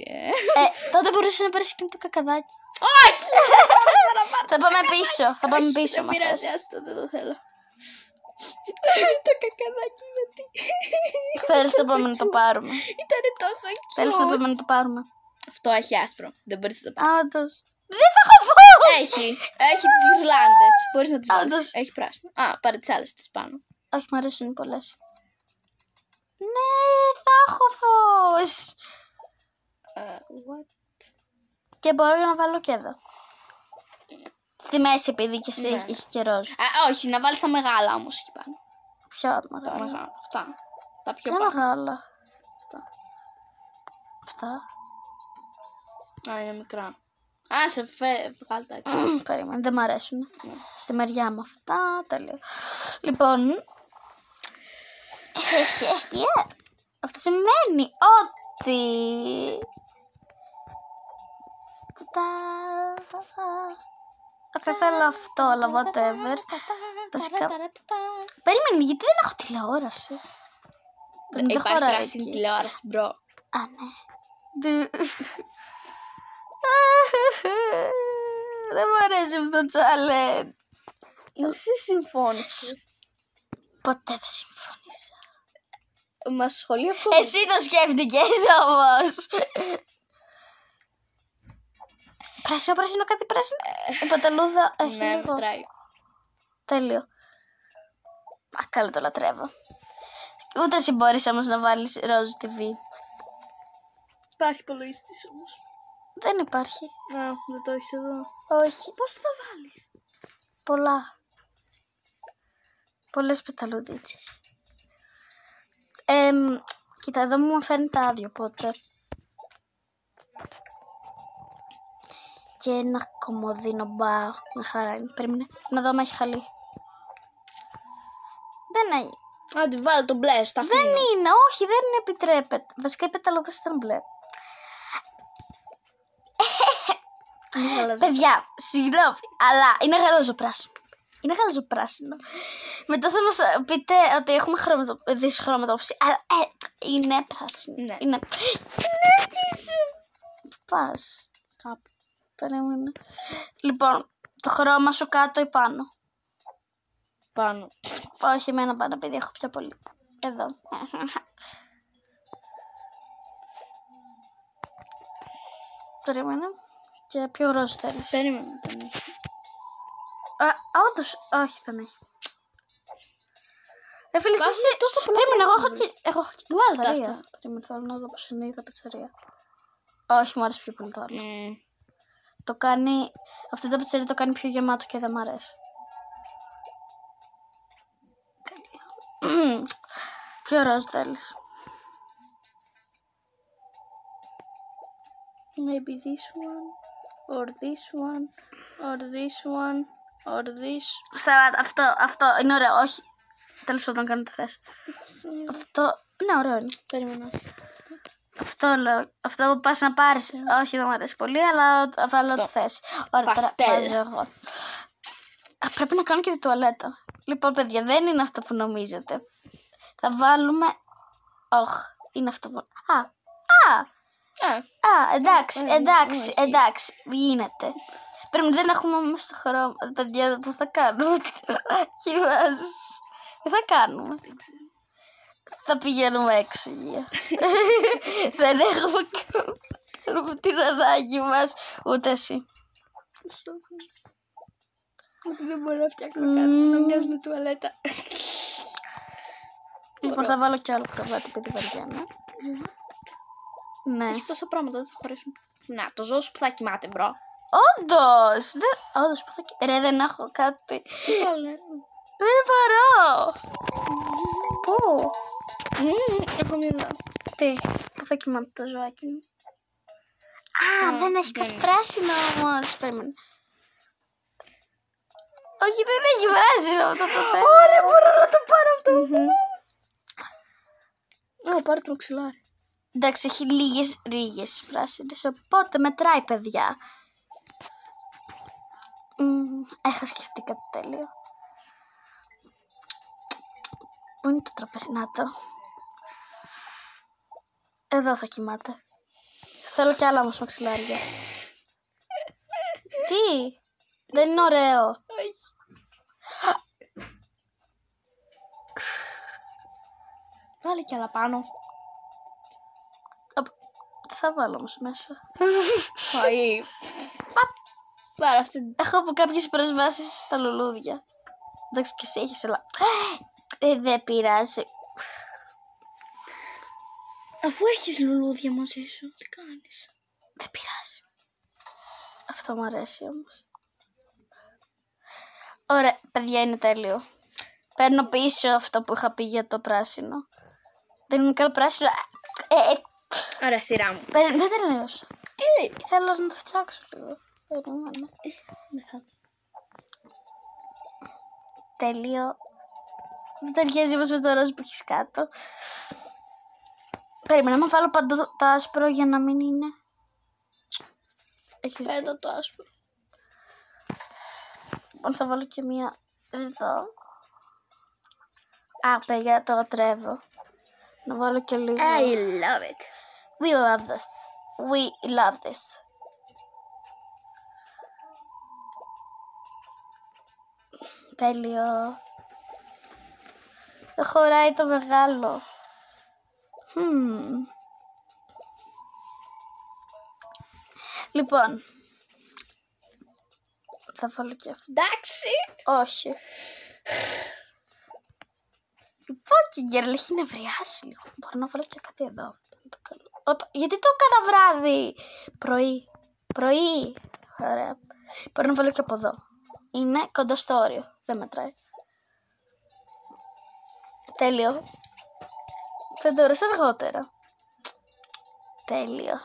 Τότε μπορούσε να πάρεις και το κακαδάκι. Όχι! Θα πάμε πίσω. Θα πάμε πίσω. Δεν μα πειράζει, θες. άστο, δεν το θέλω. Το κακαδάκι γιατί. Θέλεις να πάμε να το πάρουμε. Ήταν τόσο Θέλεις να cute. πάμε να το πάρουμε. Αυτό έχει άσπρο. Δεν μπορείς να το πάρεις. Όντως. Δεν θα έχω φως! Έχει τις γυρλάντες. Μπορείς να τις Όντως. βάλεις. Έχει πράσινο. Α, πάρε τις άλλες τις πάνω. Όχι, μου αρέσουν πολλές. Ναι, θα έχω φως. What? Και μπορώ να βάλω και εδώ. Στη μέση, επειδή και εσύ Ναι. έχει και ροζ. Όχι, να βάλεις τα μεγάλα όμως εκεί πάνω. Πιο Τα μεγάλα. μεγάλα. Αυτά. Τα πιο Πιο πάνω. μεγάλα. Αυτά. Αυτά. Α, είναι μικρά. Α, βγάλει τα εκεί. Περίμενε, δεν μ' αρέσουν. Ναι. Στη μεριά μου αυτά, τέλειο. Λοιπόν, αυτό σημαίνει ότι... Θα θέλω αυτό, αλλά whatever. Βασικά, περίμενε, γιατί δεν έχω τηλεόραση. Δεν Υπάρχει χωράει πράσινη εκεί. τηλεόραση, μπρο. Α, ναι. Δεν μου αρέσει αυτό το challenge. Εσύ συμφώνησες. Ποτέ δεν συμφώνησα. Μας σχολεί αυτό. Εσύ το σκέφτηκες όμως. Πράσινο, πράσινο, κάτι πράσινο. Η πατελούδα έχει Ναι, λίγο. μετράει. Τέλειο. Α, καλά το λατρεύω. Ούτε εσύ μπορείς όμως να βάλεις ροζ TV. Υπάρχει υπολογιστής όμως. Δεν υπάρχει. Α, δεν το έχεις εδώ. Όχι. Πώς θα βάλεις? Πολλά. Πολλές πεταλουδίτσες. Κοίτα, εδώ μου φαίνεται άδειο, οπότε. Και ένα κομμωδίνο μπα. Με χαρά είναι. Περίμενε να δω αν έχει χαλί. Δεν έχει. Άντε βάλε το μπλε στα Δεν αφήνω. είναι, όχι, δεν επιτρέπεται. Βασικά οι πεταλούδες ήταν μπλε. Παιδιά, συγγνώμη, αλλά είναι γαλαζοπράσινο. Είναι γαλαζοπράσινο. Μετά θα μας πείτε ότι έχουμε δυσχρωματόψη, αλλά είναι πράσινο. Ναι. Είναι. Συνέχισε. Πού πας? Κάπου. Περίμενε. Λοιπόν, το χρώμα σου κάτω ή πάνω? Πάνω. Όχι, εμένα πάνω, επειδή έχω πιο πολύ. Εδώ. Περίμενε. Και ποιο ροζ θέλεις? Περίμενε τον έχει. Όντως, όχι δεν έχει. Φίλε, Βάζουν εσύ... τόσο πολλά Περίμενε, εγώ πράγματα. έχω και Βάλτε πιτσαρία. αυτά. Περίμενε, θέλω να δω πως είναι η τα πιτσαρία. Όχι, μου άρεσε πιο πολύ το άλλο. Το κάνει, αυτό το πατσέρι το κάνει πιο γεμάτο και δεν μ' αρέσει. Ποιο ροζ θέλεις? Maybe this one, or this one, or this one, or this. Σταμάτα, αυτό είναι ωραίο, όχι. Τέλος πάντων, κάνω τι θες. Αυτό, ναι, ωραίο είναι. Περίμενα. Αυτό λέω, αυτό που πας να πάρεις. Όχι, δεν μου αρέσει πολύ, αλλά βάλω ό,τι θες. Ωραία, τώρα βάζω εγώ. Πρέπει να κάνω και τη τουαλέτα. Λοιπόν, παιδιά, δεν είναι αυτό που νομίζετε. Θα βάλουμε... είναι αυτό που... εντάξει, γίνεται. Πρέπει δεν έχουμε μέσα στο χρώμα. Παιδιά, που θα κάνουμε. Τι θα κάνουμε? Θα πηγαίνουμε έξω. Δεν έχουμε την ανάγκη μας. Ούτε εσύ. Ότι δεν μπορώ να φτιάξω κάτι που να μοιάζει με τουαλέτα. Λοιπόν, θα βάλω κι άλλο κρεβάτι επειδή βαριέμαι. Ναι. Έχει τόσα πράγματα, δεν θα χωρέσουν. Να, το ζώο σου που θα κοιμάται, μπρο. Όντως! Όντως που θα κοιμάται. Ρε, δεν έχω κάτι. Δεν μπορώ. Πού? Έχω μια ιδέα. Τι? Πού θα κοιμάται το ζωάκι μου? Δεν έχει κάτι πράσινο όμως. Περίμενε. Όχι, δεν έχει πράσινο αυτό ποτέ. Ωραία, μπορώ να το πάρω αυτό. Πάρε το μαξιλάρι. Εντάξει, έχει λίγες ρίγες πράσινες, οπότε μετράει, παιδιά. Έχω σκεφτεί κάτι τέλειο. Πού είναι το τραπέζι? Να το. Εδώ θα κοιμάται. Θέλω κι άλλα όμως μαξιλάρια. Τι? Δεν είναι ωραίο? Όχι. Βάλε κι άλλα πάνω. Τι θα βάλω όμως μέσα? Φαΐ. Πάρε αυτή. Έχω από κάποιες προσβάσεις στα λουλούδια. Εντάξει, και εσύ έχεις, αλλά... δεν πειράζει. Αφού έχεις λουλούδια μαζί σου, τι κάνεις? Δεν πειράζει. Αυτό μου αρέσει όμως. Ωραία, παιδιά, είναι τέλειο. Παίρνω πίσω αυτό που είχα πει για το πράσινο. Δεν είναι καλό πράσινο. Ωραία, σειρά μου. Δεν τελείωσα. Τι? Θέλω να το φτιάξω λίγο. Περίμενε. Δεν θα. Τέλειο. Δεν ταιριάζει όμως με το ροζ που έχεις κάτω. Περίμενα να βάλω παντού το άσπρο για να μην είναι. Έχεις δει. Πέτα το άσπρο. Λοιπόν, θα βάλω και μία εδώ. Παιδιά, το λατρεύω. Να βάλω και λίγο. I love it. We love this. We love this. Τέλειο. Δεν χωράει το μεγάλο. Λοιπόν. Θα βάλω και αυτό. Εντάξει. Όχι. Λοιπόν, και η Γκέρλ έχει νευριάσει λίγο. Μπορώ να βάλω και κάτι εδώ. Γιατί το έκανα βράδυ? Πρωί. Ωραία. Μπορώ να βάλω και από εδώ. Είναι κοντά στο όριο. Δεν μετράει. Τέλειο. 5 ώρες αργότερα. Τέλειο.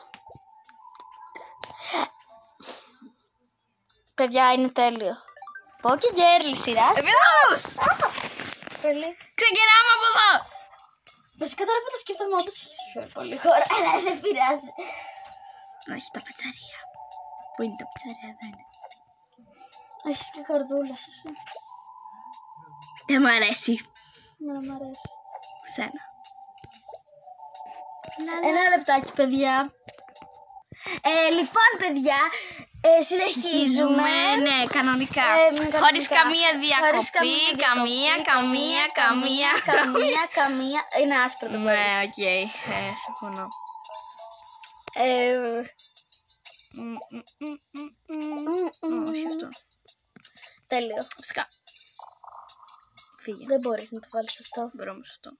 Παιδιά, είναι τέλειο. Πω και Γκέρλ σειρά. Επιτέλους! Τέλειο. Ξεκινάμε από εδώ. Βασικά τώρα που το σκέφτομαι, όντως έχεις πιο πολύ χώρα. Αλλά δεν πειράζει. Όχι, τα πετσαρία. Πού είναι τα πετσαρία? Δεν είναι. Έχεις και καρδούλες εσύ. Δεν μου αρέσει. Εμένα μ' αρέσει. Σένα. Ένα λεπτάκι, παιδιά. Λοιπόν, παιδιά, συνεχίζουμε. Ναι, κανονικά. Χωρίς καμία διακοπή, καμία. Είναι άσπρο το Ναι, πέρυσι. οκ. Συμφωνώ. Όχι αυτό. Τέλειο. Φυσικά. Φύγε. Δεν μπορείς να το βάλεις αυτό. Μπορώ όμως αυτό.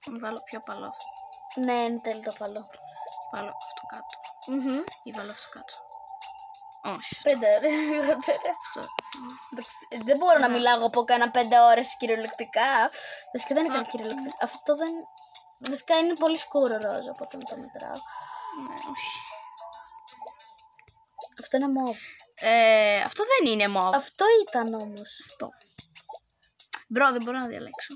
Να βάλω πιο απαλό αυτό. Ναι, είναι τέλειο το παλό. Βάλω αυτό κάτω. Ή βάλω αυτό κάτω. Όχι. 5 ώρες λιγότερα. Αυτό. Εντάξει, δεν μπορώ να μιλάω από κάνα 5 ώρες κυριολεκτικά. Βασικά δεν είναι καν κυριολεκτικά. Αυτό δεν. Βασικά είναι πολύ σκούρο ροζ, οπότε το μετράω. Ναι, όχι. Αυτό είναι μόβ. Αυτό δεν είναι μόβ. Αυτό ήταν όμως. Αυτό. Μπρο, δεν μπορώ να διαλέξω.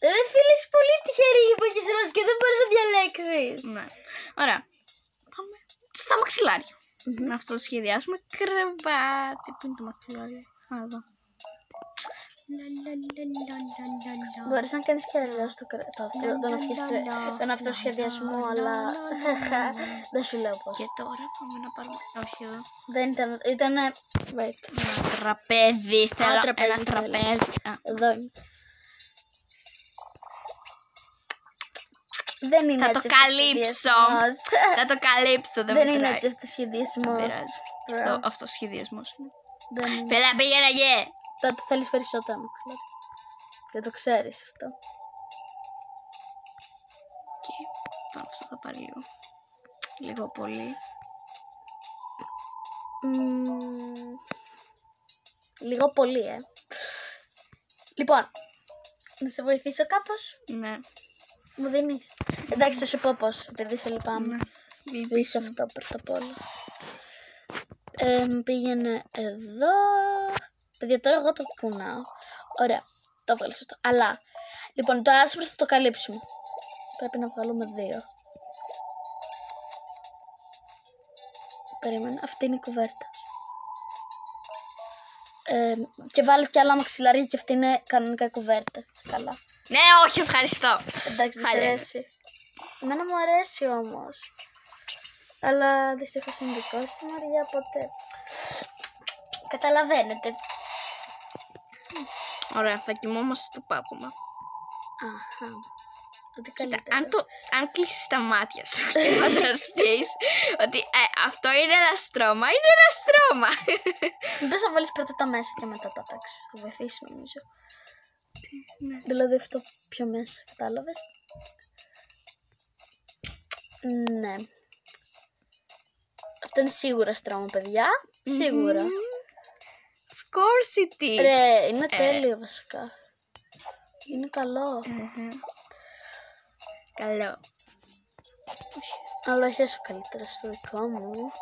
Ρε φίλε, είσαι πολύ τυχερή που έχεις ροζ και δεν μπορείς να διαλέξεις. Ναι. Ωραία. Πάμε στα μαξιλάρια. Να αυτό το σχεδιάσουμε. Κρεβάτι. Πού είναι το μαξιλάρι? Α, εδώ. Μπορείς να κάνεις και αλλιώς τον αυτοσχεδιασμό, αλλά δεν σου λέω πώς. Και τώρα πάμε να πάρουμε. Όχι εδώ. Δεν ήταν. Wait. Ένα τραπέζι. Θέλω τραπέζι ένα τραπέζι. Εδώ είναι. Δεν είναι Θα το έτσι καλύψω. αυτοσχεδιασμός. Θα το καλύψω. Δεν είναι έτσι αυτοσχεδιασμός. Αυτό σχεδιασμός είναι. Δεν είναι. Φέλα, πήγαινε γε. Τότε θέλεις περισσότερα μαξιλάρια. Δεν το ξέρεις αυτό. Και πάνω αυτό θα πάρει λίγο. Λίγο πολύ. Λίγο πολύ, Λοιπόν, να σε βοηθήσω κάπως. Ναι. Μου δίνεις. Εντάξει, θα σου πω πώς, επειδή σε λυπάμαι. Ναι. Πεις αυτό πρώτα απ' όλα. Πήγαινε εδώ. Παιδιά, τώρα εγώ το κουνάω. Ωραία, το βγάλεις αυτό. Αλλά, λοιπόν, το άσπρο θα το καλύψουμε. Πρέπει να βγάλουμε 2. Περίμενα, αυτή είναι η κουβέρτα. Και βάλε και άλλα μαξιλάρια και αυτή είναι κανονικά η κουβέρτα. Καλά. Ναι, όχι, ευχαριστώ. Εντάξει, δεν σου αρέσει. Εμένα μου αρέσει όμως. Αλλά δυστυχώς είναι δικό σου, Μαρία, οπότε. Καταλαβαίνετε. Ωραία, θα κοιμόμαστε στο πάτωμα. Αχα. Ότι Κοίτα, καλύτερα. αν κλείσεις τα μάτια σου και φανταστείς ότι αυτό είναι ένα στρώμα, είναι ένα στρώμα. Μήπως θα βάλεις πρώτα τα μέσα και μετά τα απ' έξω. Θα βοηθήσει νομίζω. Ναι. Δηλαδή αυτό πιο μέσα, κατάλαβες. Ναι. Αυτό είναι σίγουρα στρώμα, παιδιά. Σίγουρα. Of course it is. Ρε, είναι τέλειο βασικά. Είναι καλό. Καλό. Αλλά όχι όσο καλύτερα στο δικό μου.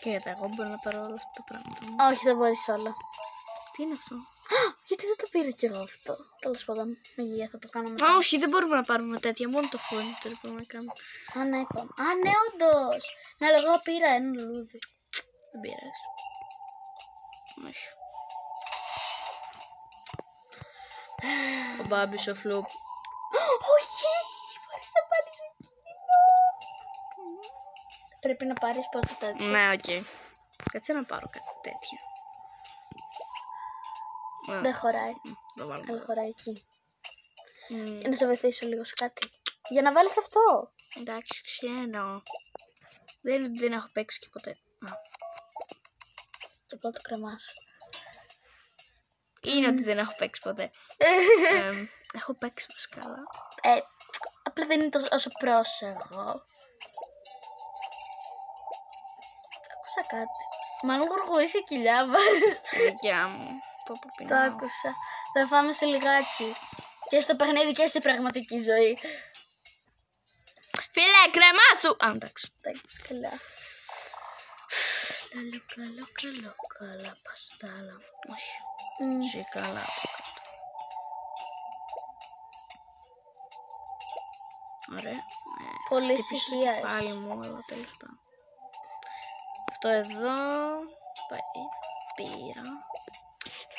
Κοίτα, εγώ μπορώ να πάρω όλο αυτό το πράγμα. Όχι, δεν μπορείς όλα. Τι είναι αυτό? Γιατί δεν το πήρα κι εγώ αυτό. Τέλος πάντων, υγεία, θα το κάνω μετά. Όχι, δεν μπορούμε να πάρουμε τέτοια. Μόνο το φόνι τώρα μπορούμε να κάνουμε. Α, ναι, είπαμε. Α, ναι, όντως. Ναι, αλλά εγώ πήρα ένα λουλούδι. Δεν πειράζει. Όχι. Ο Μπάμπης ο Φλουπ. Όχι, μπορείς να πάρεις εκείνο. Πρέπει να πάρεις πρώτα τέτοια. Ναι, οκ. Κάτσε να πάρω κάτι τέτοια. Δεν χωράει. Το βάλουμε. Αλλά χωράει εκεί. Να σε βοηθήσω λίγο σε κάτι. Για να βάλεις αυτό. Εντάξει, ξέρω. Δεν είναι ότι δεν έχω παίξει και ποτέ. Το πρώτο κρεμάς. Είναι ότι δεν έχω παίξει ποτέ. Έχω παίξει βασικά, αλλά. Απλά δεν είναι τόσο όσο πρόσεχο. Άκουσα κάτι. Μάλλον γουργουρίσει η κοιλιά μας. Δικιά μου. Το άκουσα. Θα φάμε σε λιγάκι. Και στο παιχνίδι και στη πραγματική ζωή. Φίλε, κρεμάσου! Α, εντάξει. Εντάξει, καλά. Καλά, παστάλα. Όχι. Ζει καλά από κάτω. Ωραία. Πολύ χτυπήσω το ησυχία κεφάλι μου, αλλά τέλος πάντων. Αυτό εδώ. Πήρα.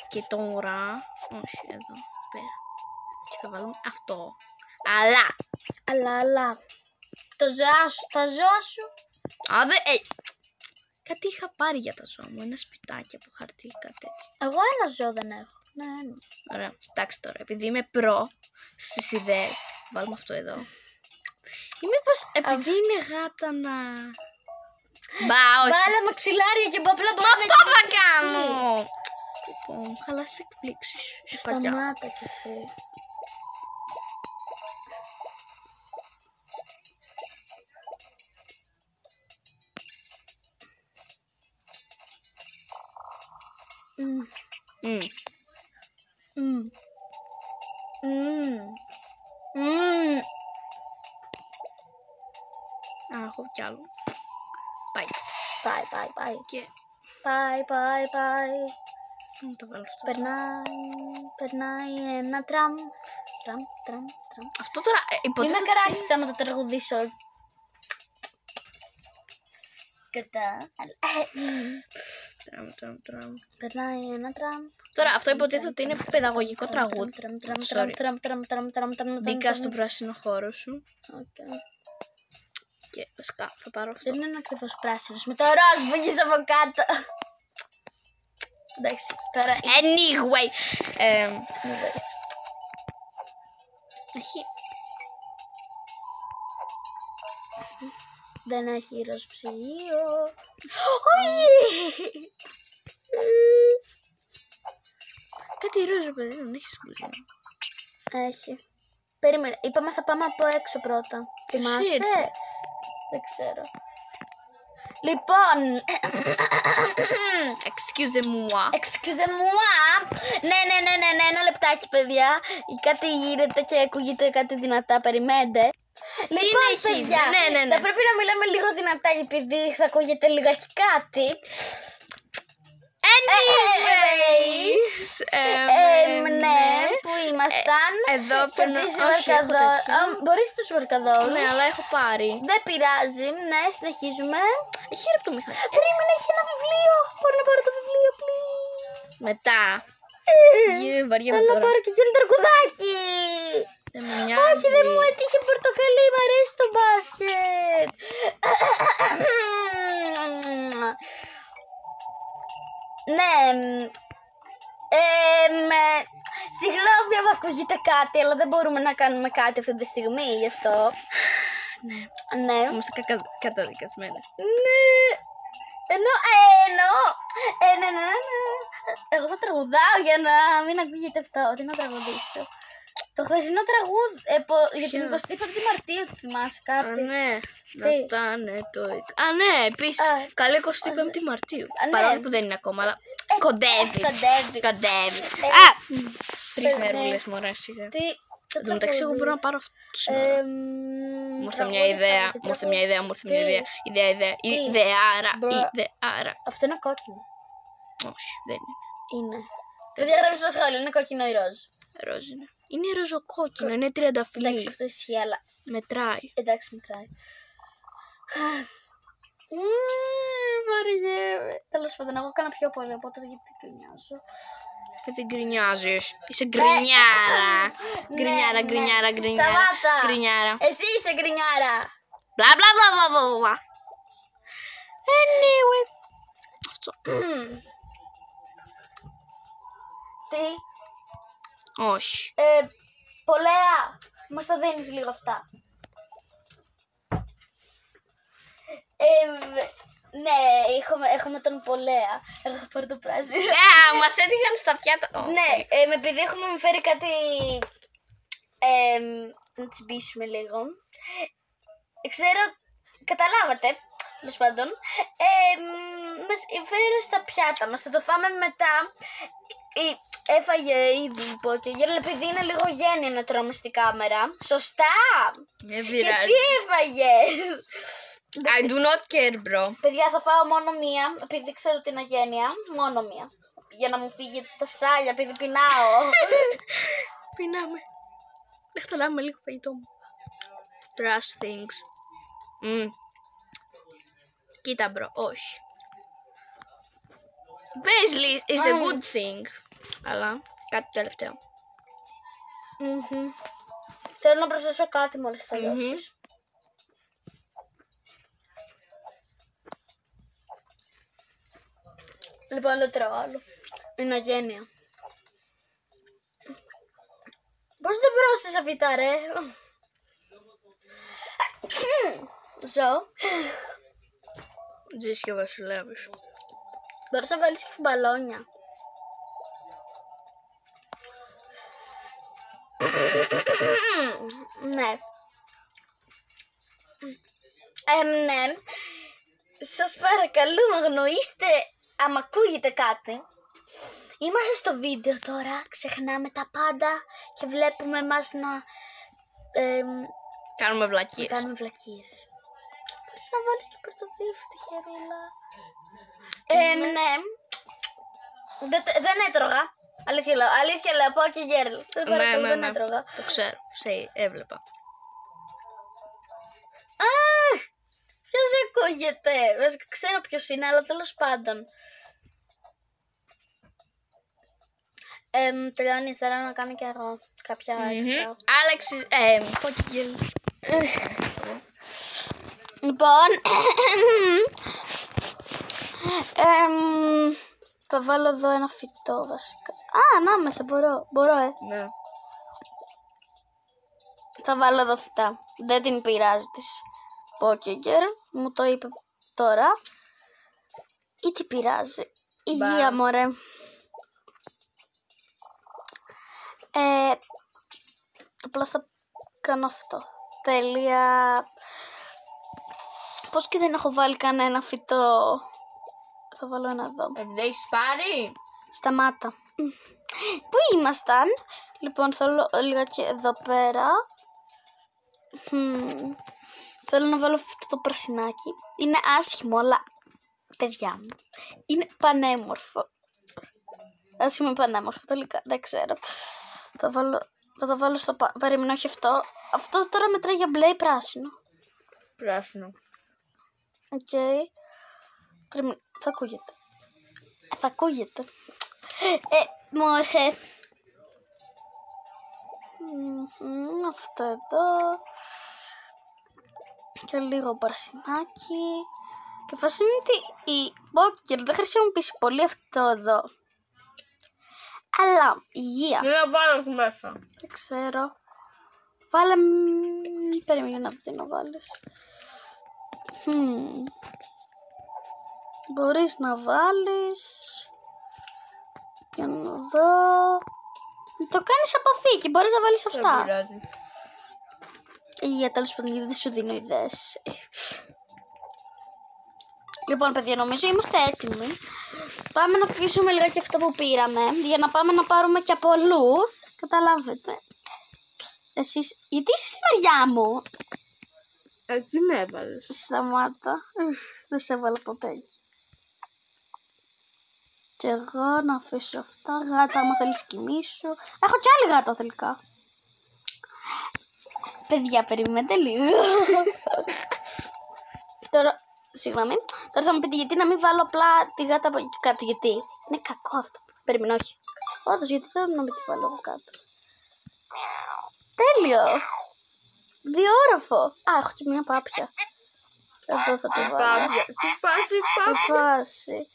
Και τώρα. Όχι, εδώ. Πέρα. Και θα βάλουμε αυτό. Αλλά. Τα ζώα σου. Κάτι είχα πάρει για τα ζώα μου. Ένα σπιτάκι από χαρτί, κάτι τέτοιο. Εγώ ένα ζώο δεν έχω. Ναι, ένα. Ωραία. Εντάξει τώρα. Επειδή είμαι προ στις ιδέες, βάλουμε αυτό εδώ. Ή μήπως επειδή είναι γάτα να. Μπα, όχι. Βάλε μαξιλάρια και απλά Μα αυτό θα κάνω! Λοιπόν, χαλάσεις εκπλήξεις. Σταμάτα κι εσύ. Α, έχω κι άλλο. Πάει. Πάει. Και Πάει. να το βάλω αυτό. Περνάει ένα τραμ. Αυτό τώρα Μην υποτίθεται... με καράξετε άμα το τραγουδήσω. Κατά. Τραμ. Περνάει ένα τραμ. Τώρα αυτό υποτίθεται ότι είναι παιδαγωγικό τραγούδι. Sorry. Μπήκα Μπήκα στο πράσινο χώρο σου. Okay. Και βασικά θα πάρω αυτό. Δεν είναι ακριβώς πράσινος. Με το ροζ που έχεις από κάτω. Εντάξει, τώρα Anyway. anyways. Έχει. Δεν έχει ροζ ψυγείο. Όχι! Κάτι ρόζο, παιδί, δεν έχει σκούζα. Έχει. Περίμενε, είπαμε θα πάμε από έξω πρώτα. Θυμάσαι? ήρθε? Δεν ξέρω. Λοιπόν, excusez-moi. Ναι, ένα λεπτάκι παιδιά. Κάτι γίνεται και ακούγεται κάτι δυνατά, περιμένετε. Λοιπόν, παιδιά, Ναι. θα πρέπει να μιλάμε λίγο δυνατά επειδή θα ακούγεται λιγάκι κάτι. Anyways. Ναι, που ήμασταν. Εδώ Και παίρνω. αυτή η Όχι, έχω σουβαρκαδόρ. τέτοιο. Μπορείς τους σουβαρκαδόρους. Ναι, αλλά έχω πάρει. Δεν πειράζει. Ναι, συνεχίζουμε. Έχει ρεπτό μηχανή. Περίμενε, έχει ένα βιβλίο. Μπορώ να πάρω το βιβλίο, please. Μετά. Βαριέμαι Θέλω να τώρα. πάρω και εκείνο το αρκουδάκι. Δεν με νοιάζει. Όχι, δεν μου έτυχε πορτοκαλί. Μ' αρέσει το μπάσκετ. Ναι. Συγγνώμη αν ακούγεται κάτι, αλλά δεν μπορούμε να κάνουμε κάτι αυτή τη στιγμή γι' αυτό. Ναι. Είμαστε καταδικασμένες. Ναι. Ναι. Εγώ θα τραγουδάω για να μην ακούγεται αυτό. Τι να τραγουδήσω. Το χθεσινό τραγούδι για την 25η Μαρτίου, το θυμάσαι κάτι? Ναι. Να Τι? ήταν το... Α, ναι, επίσης. Καλή 25η Μαρτίου. Ναι. Παρόλο που δεν είναι ακόμα, αλλά κοντεύει. Κοντεύει. Α! 3 μέρες μωρέ, σιγά. Τι? Εν τω μεταξύ, εγώ μπορώ να πάρω αυτό το σήμερα. Μου ήρθε μια τραγούδι, ιδέα. τραγούδι, Μου ήρθε μια τραγούδι. ιδέα. Τι? Ιδεάρα. Μπρο. Αυτό είναι κόκκινο. Όχι, δεν είναι. Είναι. Το διαγράψω στο σχόλιο, είναι κόκκινο ή ροζ. Ροζ είναι. Είναι ροζοκόκκινο, είναι τριανταφυλλί. Εντάξει, αυτό ισχύει, αλλά Μετράει. εντάξει, μετράει. Βαριέμαι. Τέλος πάντων, εγώ έκανα πιο πολύ, οπότε γιατί γκρινιάζω. Δεν γκρινιάζεις. Είσαι γκρινιάρα. Γκρινιάρα. Σταμάτα. Γκρινιάρα. Εσύ είσαι γκρινιάρα. Μπλα μπλα μπλα. Anyway. Αυτό. Τι? Όχι. Πολέα, μας τα δίνεις λίγο αυτά. Ναι, έχουμε τον Πολέα. Εγώ θα πάρω το πράσινο. Ναι, μας έτυχαν στα πιάτα. Ναι, επειδή έχουμε φέρει κάτι. Να τσιμπήσουμε λίγο. Ξέρω, καταλάβατε. Τέλος πάντων. Μας φέρει στα πιάτα μας. Θα το φάμε μετά. Έφαγε ήδη υπόκειγε, αλλά επειδή είναι λίγο γένεια να τρώμε στην κάμερα. Σωστά! Και εσύ έφαγες! I do not care, bro. Παιδιά, θα φάω μόνο μία, επειδή ξέρω ότι είναι αγένεια. Μόνο μία. Για να μου φύγει το σάλια, επειδή πεινάω. Πεινάμε. Δεν χταλάμε λίγο φαγητό μου. Trash things. Κοίτα, bro, όχι. Basically, is a good thing. Αλλά κάτι τελευταίο. Θέλω να προσθέσω κάτι μόλις θα λιώσεις. Λοιπόν, δεν τρώω άλλο. Είναι αγένεια. Πώς δεν πρόσθεσα φυτά, ρε. Ζω. Ζεις και βασιλεύεις. Μπορείς να βάλεις και μπαλόνια. Ναι. Ναι. Σας παρακαλώ, αγνοήστε άμα ακούγεται κάτι. Είμαστε στο βίντεο τώρα, ξεχνάμε τα πάντα και βλέπουμε εμάς να Κάνουμε βλακίες. κάνουμε βλακίες. Μπορείς να βάλεις και πρωτοδίφη τη χερούλα. Ναι. Δεν έτρωγα. Αλήθεια λέω, πω και γέρλ. Δεν έτρωγα. Το ξέρω, σε έβλεπα. Αχ! Ποιος ακούγεται. Βασικά ξέρω ποιος είναι, αλλά τέλος πάντων. Τελειώνεις τώρα να κάνω και εγώ κάποια έξτρα. Άλεξ, πω και γέρλ. Λοιπόν, θα βάλω εδώ ένα φυτό βασικά. Ανάμεσα μπορώ Ναι. Θα βάλω εδώ φυτά. Δεν την πειράζει της Πόκεγκερ. Μου το είπε τώρα. Ή τι πειράζει. Υγεία μωρέ. Απλά θα κάνω αυτό. Τέλεια. Πώς και δεν έχω βάλει κανένα φυτό. Θα βάλω ένα εδώ. Δεν έχεις πάρει. Σταμάτα. Πού ήμασταν. Λοιπόν, θέλω λιγάκι εδώ πέρα. Θέλω να βάλω αυτό το πρασινάκι. Είναι άσχημο, αλλά παιδιά μου, είναι πανέμορφο. Άσχημο ή πανέμορφο, τελικά δεν ξέρω. Θα το βάλω στο περίμενο, όχι αυτό. Αυτό τώρα μετράει για μπλε ή πράσινο. Πράσινο. Οκ. Θα ακούγεται. Θα ακούγεται. Μωρέ. Αυτό εδώ. Και λίγο πρασινάκι. Και φάση είναι ότι η Πόκεγκερ δεν χρησιμοποιήσει πολύ αυτό εδώ. Αλλά υγεία. Δεν βάλω εκεί μέσα. Δεν ξέρω. Βάλε. Περίμενε να δει να βάλεις. Μπορείς να βάλεις. Για να δω. Το κάνεις αποθήκη. Μπορείς να βάλεις αυτά. Δεν πειράζει. Υγεία, τέλος πάντων, γιατί δεν σου δίνω ιδέες. Λοιπόν, παιδιά, νομίζω είμαστε έτοιμοι. Πάμε να αφήσουμε λιγάκι αυτό που πήραμε, για να πάμε να πάρουμε και από αλλού. Καταλάβετε. Εσείς, γιατί είσαι στη μεριά μου. Τι με έβαλες. Σταμάτα. Δεν σε έβαλα ποτέ εκεί. Και εγώ να αφήσω αυτά. Γάτα, άμα θέλεις κοιμήσου. Έχω κι άλλη γάτα τελικά. Παιδιά, περιμένετε λίγο. Τώρα, συγγνώμη. Τώρα θα μου πείτε γιατί να μην βάλω απλά τη γάτα από εκεί κάτω. Γιατί είναι κακό αυτό. Περιμένω, όχι. Όντως, γιατί θέλω να μην τη βάλω από κάτω. Τέλειο. Διόροφο. Έχω και μια πάπια. Εδώ θα τη βάλω. Τι φάση.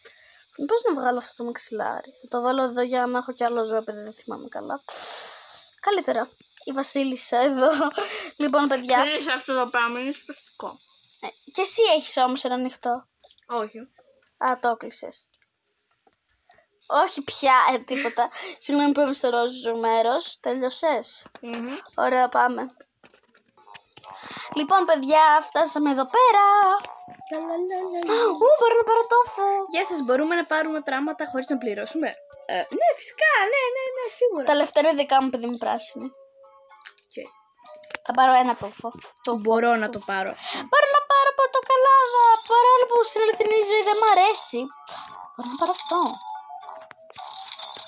Πώς να βγάλω αυτό το μαξιλάρι. Θα το βάλω εδώ για να έχω κι άλλο ζώο, επειδή δεν θυμάμαι καλά. Καλύτερα. Η Βασίλισσα εδώ. Λοιπόν, παιδιά. Θέλεις αυτό το πράγμα, είναι σπαστικό. Και εσύ έχεις όμως ένα ανοιχτό. Όχι. Το έκλεισες. Όχι πια, τίποτα. Συγγνώμη που είμαι στο ρόζο μέρος. Τέλειωσες. Ωραία, πάμε. Λοιπόν, παιδιά, φτάσαμε εδώ πέρα. Μπορώ να πάρω τόφο. Γεια σας, μπορούμε να πάρουμε πράγματα χωρίς να πληρώσουμε. Ναι, φυσικά, ναι, σίγουρα. Τα λεφτά είναι δικά μου, παιδί μου, πράσινη. Okay. Θα πάρω ένα τόφο. Μπορώ να το πάρω. Μπορώ να πάρω πορτοκαλάδα. Παρόλο που στην αληθινή ζωή δεν μ' αρέσει. Μπορώ να πάρω αυτό.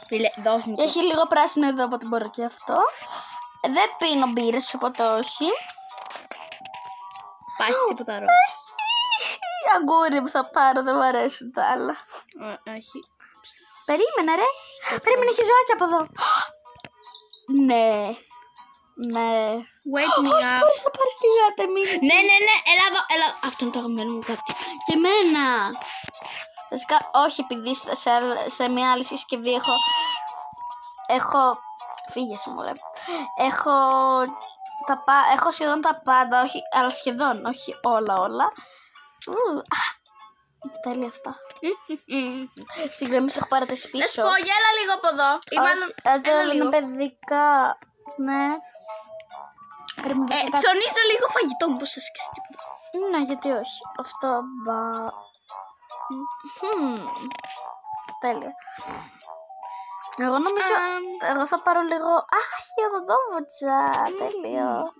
Φίλε, δώσ' μου το. Έχει λίγο πράσινο εδώ, οπότε μπορώ και αυτό. Δεν πίνω μπύρες, οπότε όχι. Υπάρχει τίποτα άλλο. Αγκούρι που θα πάρω, δεν μου αρέσουν τα άλλα. Όχι. Περίμενε, ρε. Περίμενε, έχει ζωάκια από εδώ. Ναι. Wake me up. Μπορείς να πάρεις τη γάτα, Ναι, έλα εδώ. Αυτό είναι το αγαπημένο μου κάτι. Και εμένα. Βασικά, όχι, επειδή σε μια άλλη συσκευή έχω... Φύγεσαι, μωρέ. Έχω σχεδόν τα πάντα, όχι, αλλά σχεδόν, όχι όλα. Τέλεια αυτά. Συγγνώμη, σε έχω παρατήσει πίσω. Να σου πω, γέλα λίγο από εδώ. Εδώ είναι παιδικά. Ναι. Ψωνίζω λίγο φαγητό μου, πώς σας και τίποτα. Ναι, γιατί όχι. Αυτό, Τέλεια. Εγώ νομίζω, εγώ θα πάρω λίγο, αχ, η οδοντόβουρτσα, τέλειο.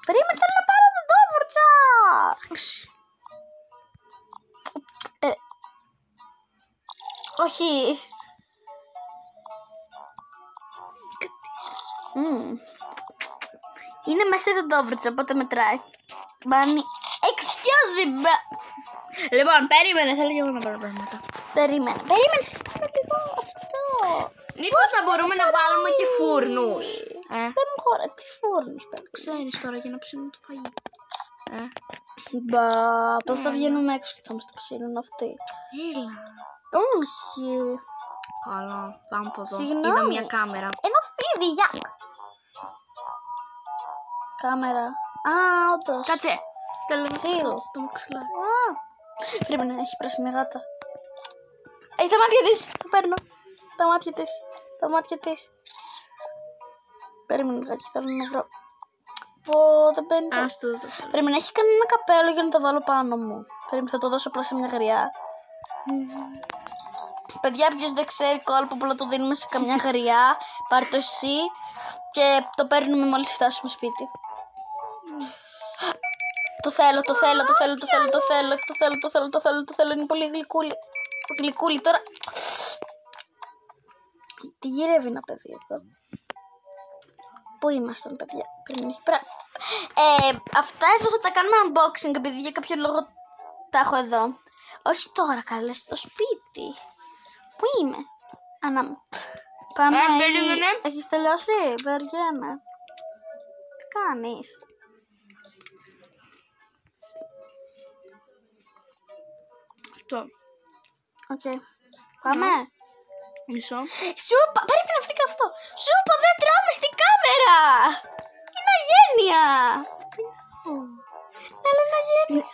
Περίμενε, θέλω να πάρω οδοντόβουρτσα. Όχι. Είναι μέσα η οδοντόβουρτσα, οπότε μετράει. Μπάνι, excuse me. Λοιπόν, περίμενε, θέλω και εγώ να πάρω πράγματα. Περίμενε λίγο αυτό. Μήπως θα μπορούμε να βάλουμε και φούρνους. Δεν μου χωράει, τι φούρνους, παιδί. Ξέρεις τώρα για να ψήνουμε το φαγητό. Μπα, πώς θα βγαίνουμε έξω και θα μας το ψήνουν αυτοί. Έλα. Όχι. Καλά, πάμε από εδώ. Συγγνώμη. Είδα μια κάμερα. Ένα φίδι, γιάκ. Κάμερα. Α, όντως. Κάτσε. Ξύλο. Το μαξιλάρι. Πρέπει να έχει πράσινη γάτα. Έχει τα μάτια της. Το παίρνω. Τα μάτια της. Περίμενε λιγάκι, θέλω να βρω. Δεν μπαίνει. Άστο. Πρέπει να έχει κανένα καπέλο για να το βάλω πάνω μου. Πρέπει θα το δώσω απλά σε μια γριά. Παιδιά, ποιος δεν ξέρει κόλπο, απλά το δίνουμε σε καμιά γριά. Πάρ' το εσύ και το παίρνουμε μόλις φτάσουμε σπίτι. Το θέλω. Είναι πολύ γλυκούλι τώρα. Τι γυρεύει ένα παιδί εδώ. Πού ήμασταν, παιδιά? Πριν έχει πράγμα. Αυτά εδώ θα τα κάνουμε unboxing, επειδή για κάποιο λόγο τα έχω εδώ. Όχι τώρα, καλέ, στο σπίτι. Πού είμαι? Πάμε. Έχεις τελειώσει? Βαριέμαι. Τι κάνεις? Αυτό. Οκ. Πάμε. Μισό. Σούπα, περίμενα, βρήκα αυτό. Σούπα, δεν τρώμε στην κάμερα. Είναι αγένεια. Είναι αγένεια.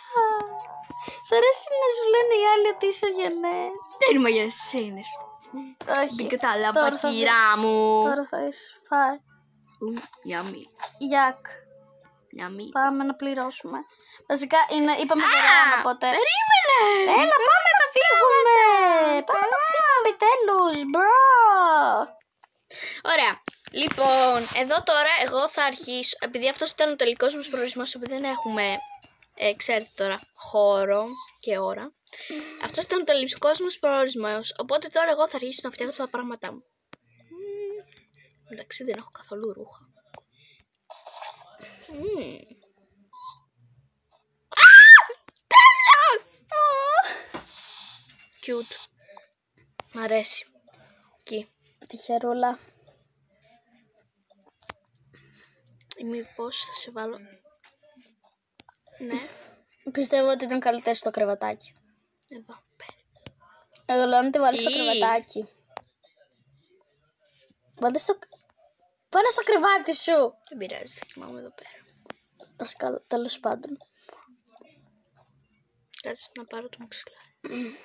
Σ' αρέσει να σου λένε οι άλλοι ότι είσαι αγενές? Δεν είμαι για εσένες. Όχι. Δεν κατάλαβα, κυρά μου. Τώρα θα είσαι φάει. Γιάμι. Γιάκ. Γιάμι. Πάμε να πληρώσουμε. Βασικά είπαμε δωρεάν, οπότε. Περίμενε. Έλα, πάμε να φύγουμε. Πάμε να φύγουμε επιτέλους, μπρο. Ωραία. Λοιπόν, εδώ τώρα εγώ θα αρχίσω. Επειδή αυτός ήταν ο τελικός μας προορισμός, επειδή δεν έχουμε, ξέρετε τώρα, χώρο και ώρα. Αυτός ήταν ο τελικός μας προορισμός. Οπότε τώρα εγώ θα αρχίσω να φτιάχνω τα πράγματά μου. Εντάξει, δεν έχω καθόλου ρούχα. Cute. Μ' αρέσει. Εκεί. Τυχερούλα. Ή μήπως θα σε βάλω. Ναι. Πιστεύω ότι ήταν καλύτερο στο κρεβατάκι. Εδώ. Εγώ λέω να τη βάλεις στο κρεβατάκι. Βάλε στο κρεβάτι σου. Δεν πειράζει, θα κοιμάμαι εδώ πέρα. Πασκάλ, τέλος πάντων. Κάτσε να πάρω το μαξιλάρι.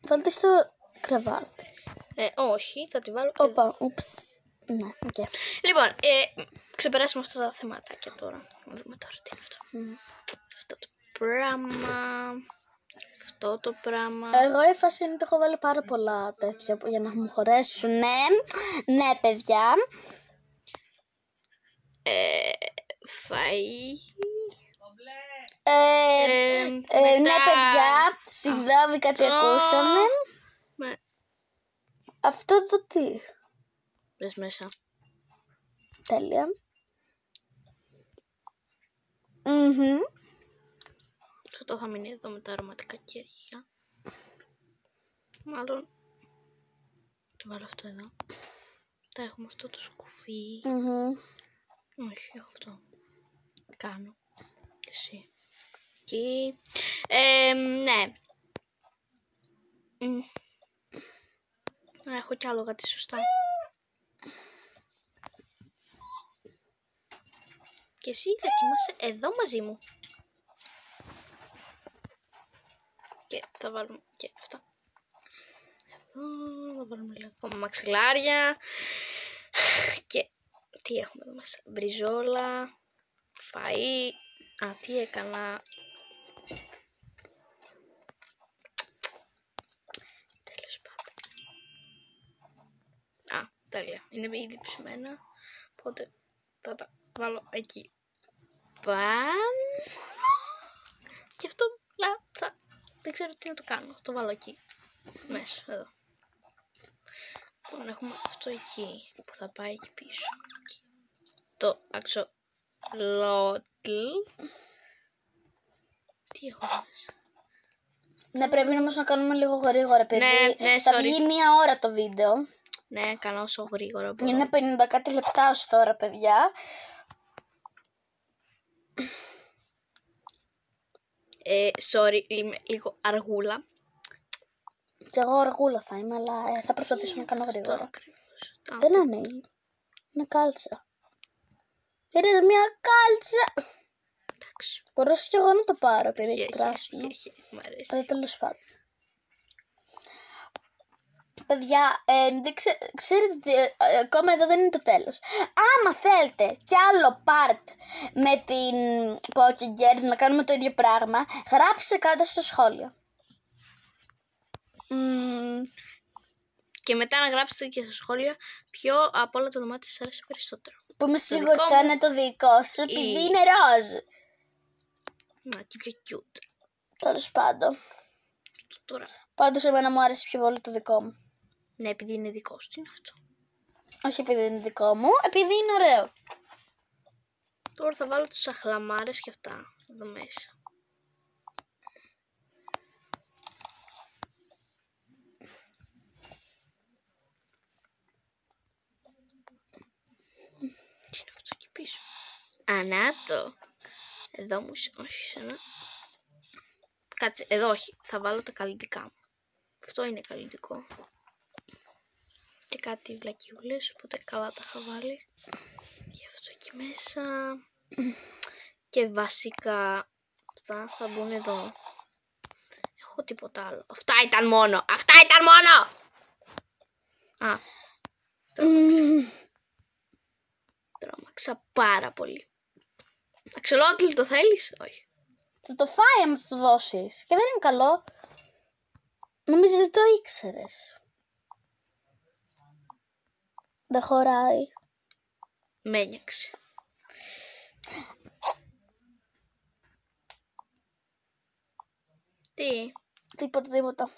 Βάλτε στο κρεβάτι. Όχι, θα τη βάλω. Όπα, ούψ. Ναι, οκ. Λοιπόν, ξεπεράσουμε αυτά τα θεματάκια τώρα. Να δούμε τώρα τι είναι αυτό. Αυτό το πράγμα. Αυτό το πράγμα. Εγώ η φάση είναι ότι έχω βάλει πάρα πολλά τέτοια για να μου χωρέσουν. Ναι, παιδιά. Φαΐ. Ναι, παιδιά. Συγγνώμη, κάτι ακούσαμε. Αυτό εδώ τι? Πες μέσα. Τέλεια. Αυτό θα μείνει εδώ με τα αρωματικά κέρια. Μάλλον το βάλω αυτό εδώ. Τα έχουμε αυτό το σκουφί. Όχι, έχω αυτό. Κάνω. Και εσύ. Εκεί. Ναι. Έχω κι άλλο κάτι σωστά. Και εσύ θα κοιμάσαι εδώ μαζί μου. Και θα βάλουμε και αυτά. Εδώ θα βάλουμε λίγο ακόμα μαξιλάρια. Και τι έχουμε εδώ μέσα? Μπριζόλα. Φαΐ. Τι έκανα? Τέλεια. Είναι ήδη ψημένα. Οπότε θα τα βάλω εκεί πάνω. Και αυτό δεν ξέρω τι να το κάνω. Θα το βάλω εκεί. Μέσα, εδώ. Λοιπόν, έχουμε αυτό εκεί που θα πάει εκεί πίσω. Εκεί. Το αξολότλ. Τι έχω μέσα. Ναι, πρέπει όμως να κάνουμε λίγο γρήγορα, παιδί. Ναι, θα sorry. βγει 1 ώρα το βίντεο. Ναι, κάνω όσο γρήγορα μπορώ. Είναι 50 κάτι λεπτά ως τώρα, παιδιά. Sorry, είμαι λίγο αργούλα. Κι εγώ αργούλα θα είμαι, αλλά θα προσπαθήσω να κάνω γρήγορα. Ακριβώς. Δεν ανοίγει. Είναι κάλτσα. Πήρες μια κάλτσα. Εντάξει. Μπορούσα κι εγώ να το πάρω, επειδή έχει Χε, πράσινο. μ' αρέσει. Αλλά τέλος πάντων. Παιδιά, ξέρετε ότι ακόμα εδώ δεν είναι το τέλος. Άμα θέλετε κι άλλο part με την Pokégirl να κάνουμε το ίδιο πράγμα, γράψτε κάτω στο σχόλιο. Και μετά να γράψετε και στα σχόλια ποιο από όλα τα δωμάτια σας άρεσε περισσότερο. Που είμαι σίγουρη ότι δικό θα μου είναι το δικό σου, επειδή ή- είναι ροζ. Να, και πιο cute. Τέλος πάντων. Τώρα. Πάντως εμένα μου άρεσε πιο πολύ το δικό μου. Ναι, επειδή είναι δικό σου, τι είναι αυτό. Όχι επειδή είναι δικό μου, επειδή είναι ωραίο. Τώρα θα βάλω τους σαχλαμάρες και αυτά εδώ μέσα. Τι είναι αυτό εκεί πίσω. Ανάτο. Εδώ μου, όχι σένα. Κάτσε, εδώ όχι. Θα βάλω τα καλλιτικά μου. Αυτό είναι καλλιτικό. Και κάτι βλακιούλες, οπότε καλά τα είχα βάλει. Και αυτό εκεί μέσα. Και βασικά αυτά θα μπουν εδώ. Έχω τίποτα άλλο. Αυτά ήταν μόνο. Αυτά ήταν μόνο. Α. Τρόμαξα πάρα πολύ. Αξιολότλ το θέλεις? Όχι. Θα το φάει άμα το δώσεις. Και δεν είναι καλό. Νομίζω ότι το ήξερες. Δεν χωράει. Με ένιωξε. Τι? Τίποτα.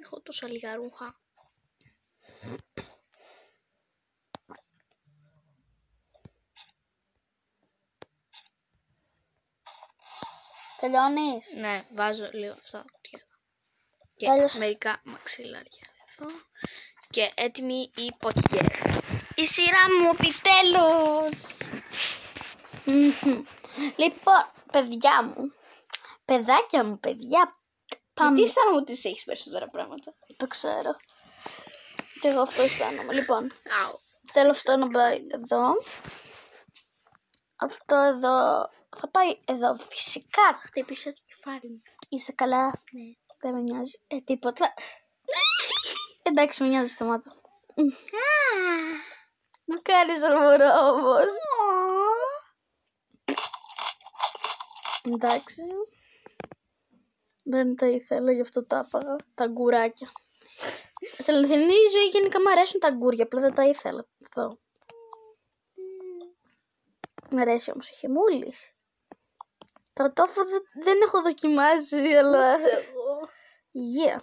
Έχω τόσα λίγα ρούχα. Τελειώνεις. Ναι, βάζω λίγο αυτά τα κουτιά. Και Τέλος. μερικά μαξιλάρια εδώ. Και έτοιμη η Pokégirl. Η σειρά μου επιτέλους. Λοιπόν, παιδιά μου. Παιδάκια μου, παιδιά. Πάμε. Τι σαν μου τις έχεις περισσότερα πράγματα. Το ξέρω. Και εγώ αυτό αισθάνομαι. Λοιπόν, Αου. θέλω αυτό να πάει εδώ. Αυτό εδώ θα πάει εδώ. Φυσικά. Χτύπησε το κεφάλι μου. Είσαι καλά. Ναι. Δεν με νοιάζει. Τίποτα. Εντάξει, με νοιάζει, σταμάτα. Μου κάνεις ορμορό όμως. Εντάξει. Δεν τα ήθελα, γι' αυτό τα έπαγα. Τα γκουράκια. Στην αληθινή ζωή γενικά μου αρέσουν τα γκούρια, απλά δεν τα ήθελα. Εδώ. Μ' αρέσει όμως η χεμούλης. Το τόφου δεν έχω δοκιμάσει, αλλά... Yeah.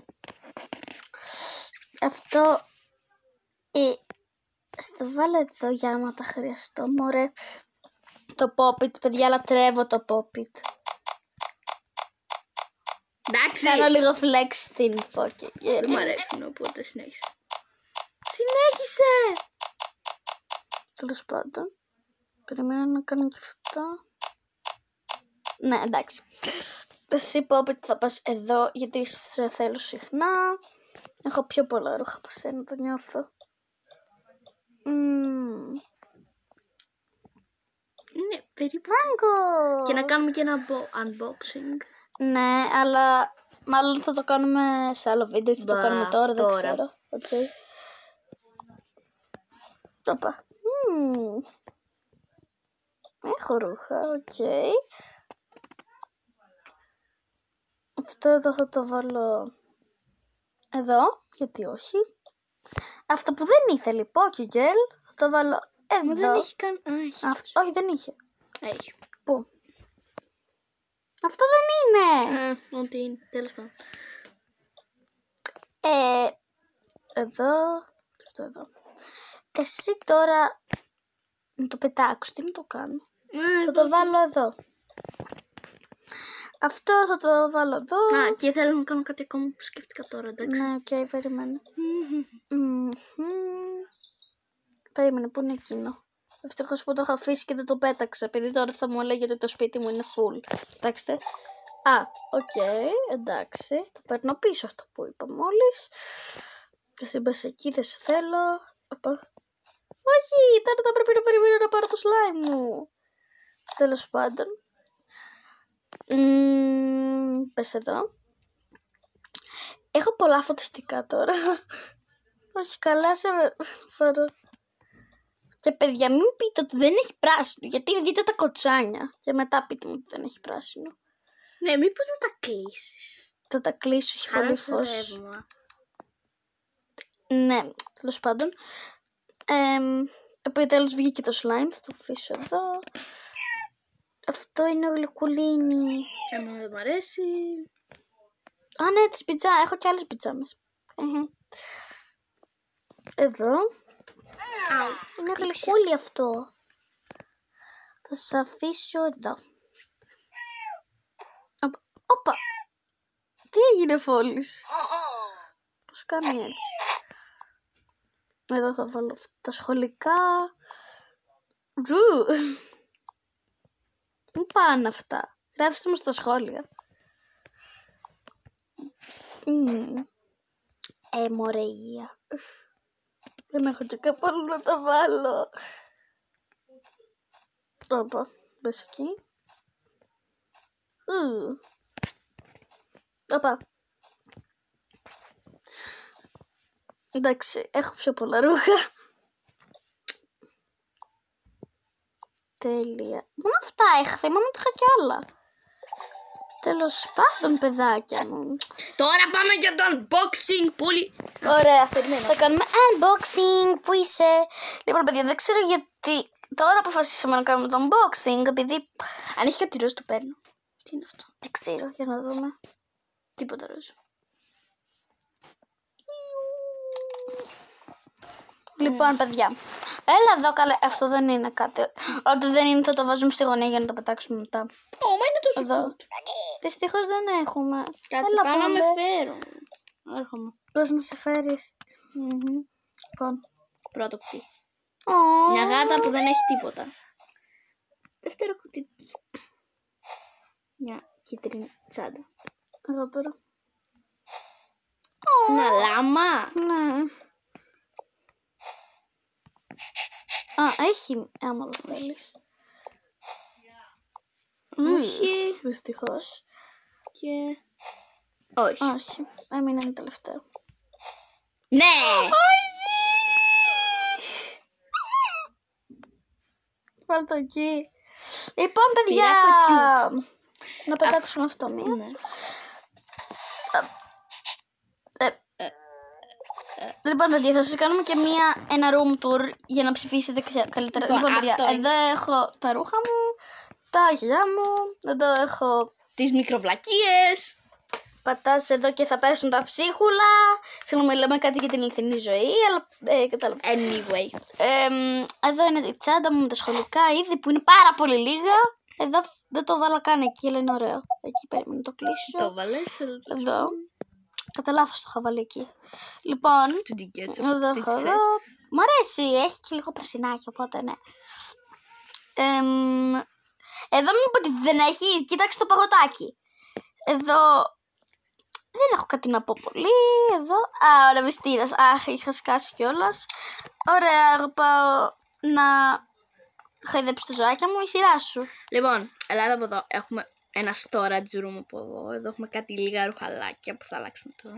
Αυτό... Στο βάλω εδώ για άμα τα χρειαστώ. Μωρέ. Το Pop-It, παιδιά, λατρεύω το Pop-It. Εντάξει. Κάνω λίγο flex στην Pokégirl. Δεν μ' αρέσουν, οπότε συνέχισε. Συνέχισε! Τέλος πάντων. Περιμένω να κάνω και αυτό. Ναι, εντάξει. Εσύ Pop-It θα πας εδώ, γιατί σε θέλω συχνά. Έχω πιο πολλά ρούχα από σένα, το νιώθω. Είναι περίπου. Μάγκο! Και να κάνουμε και ένα unboxing. Ναι, αλλά μάλλον θα το κάνουμε σε άλλο βίντεο ή θα το Μπα, κάνουμε τώρα, δεν τώρα. ξέρω. Okay. Όπα. Έχω ρούχα, οκ. Αυτό εδώ θα το βάλω εδώ, γιατί όχι. Αυτό που δεν ήθελε η Pokégirl, θα το βάλω εδώ. Μα δεν έχει καν. Α, έχει. Όχι, δεν είχε. Έχει. Πού? Αυτό δεν είναι. Ό,τι είναι. Τέλος πάντων. Εδώ. Αυτό εδώ. Εσύ τώρα να το πετάξω. Τι να το κάνω? Θα το βάλω εδώ. Αυτό θα το βάλω εδώ. Α, και θέλω να κάνω κάτι ακόμα που σκέφτηκα τώρα, εντάξει. Ναι, οκ, περίμενε. Περίμενε, πού είναι εκείνο? Ευτυχώς που το έχω αφήσει και δεν το πέταξα, επειδή τώρα θα μου έλεγε ότι το σπίτι μου είναι full. Κοιτάξτε. Α, οκ, εντάξει. Το παίρνω πίσω αυτό που είπα μόλις. Και εσύ μπες εκεί, δεν σε θέλω. Όχι, τώρα θα πρέπει να περιμένω να πάρω το slime μου. Τέλος πάντων. Πες εδώ. Έχω πολλά φωτιστικά τώρα. Όχι, καλά σε φορώ. Και παιδιά, μην πείτε ότι δεν έχει πράσινο, γιατί δείτε τα κοτσάνια και μετά πείτε μου ότι δεν έχει πράσινο. Ναι, μήπως να τα κλείσεις. Θα τα κλείσω, έχει πολύ φως. Ναι, τέλος πάντων. Επιτέλους βγήκε το slime, θα το αφήσω εδώ. Αυτό είναι γλυκουλίνη. Εμένα δεν μ' αρέσει. Α, ναι, τις πιτζά. Έχω και άλλες πιτζάμες. Εδώ. Είναι γλυκούλι αυτό. Θα σας αφήσω εδώ. Όπα. Τι έγινε φόλης? Πώς κάνει έτσι? Εδώ θα βάλω τα σχολικά. Πού πάνε αυτά? Γράψτε μου στα σχόλια. Μωρέγια. Δεν έχω και κάπου άλλο να τα βάλω. Όπα, μπες εκεί. Όπα. Εντάξει, έχω πιο πολλά ρούχα. Τέλεια. Μόνο αυτά έχθη, μα μου τα είχα κι άλλα. Τέλος πάντων, παιδάκια μου. Τώρα πάμε για το unboxing, πουλί. Ωραία, θα κάνουμε unboxing. Πού είσαι? Λοιπόν, παιδιά, δεν ξέρω γιατί τώρα αποφασίσαμε να κάνουμε το unboxing, επειδή αν έχει κάτι ροζ το παίρνω. Τι είναι αυτό? δεν ξέρω, για να δούμε. Τίποτα ροζ. Λοιπόν, παιδιά, έλα εδώ, καλά. Αυτό δεν είναι κάτι. Ό,τι δεν είναι θα το βάζουμε στη γωνία για να το πετάξουμε μετά. Μα είναι τόσο εδώ. Δυστυχώς δεν έχουμε. Κάτσε, πάω να με φέρω. Έρχομαι. Πώς να σε φέρεις? Λοιπόν. Πρώτο κουτί. Μια γάτα που δεν έχει τίποτα. Δεύτερο κουτί. Μια κίτρινη τσάντα. Εδώ τώρα. Ένα λάμα. Ναι. Α, έχει, άμα το θέλεις. Όχι. Δυστυχώς. Και... όχι. Όχι, έμεινε το τελευταίο. Ναι! Όχι! Βάλ' το εκεί. Λοιπόν, παιδιά, να πετάξουμε αυτό μία. Ναι. Λοιπόν, παιδιά, θα σας κάνουμε και ένα room tour για να ψηφίσετε καλύτερα. Λοιπόν, παιδιά, εδώ έχω τα ρούχα μου, τα γυαλιά μου, εδώ έχω τις μικροβλακίες. Πατάς εδώ και θα πέσουν τα ψίχουλα. Συγγνώμη, λέμε κάτι για την αληθινή ζωή, αλλά κατάλαβα. Anyway. Εδώ είναι η τσάντα μου με τα σχολικά είδη που είναι πάρα πολύ λίγα. Εδώ δεν το βάλα καν εκεί, αλλά είναι ωραίο. Εκεί περίμενα να το κλείσω. Το βάλες εδώ. Κατά λάθος το είχα βάλει εκεί. Λοιπόν, εδώ έχω εδώ. Μ' αρέσει, έχει και λίγο πρασινάκι, οπότε ναι. Εδώ μην πω ότι δεν έχει, κοίταξε το παγωτάκι. Εδώ δεν έχω κάτι να πω πολύ. Εδώ, ωραία, μυστήρας. Αχ, είχα σκάσει κιόλας. Ωραία, εγώ πάω να χαϊδέψω τα ζωάκια μου, η σειρά σου. Λοιπόν, ελάτε από εδώ. Έχουμε ένα storage room από εδώ. Εδώ έχουμε κάτι λίγα ρουχαλάκια που θα αλλάξουμε τώρα.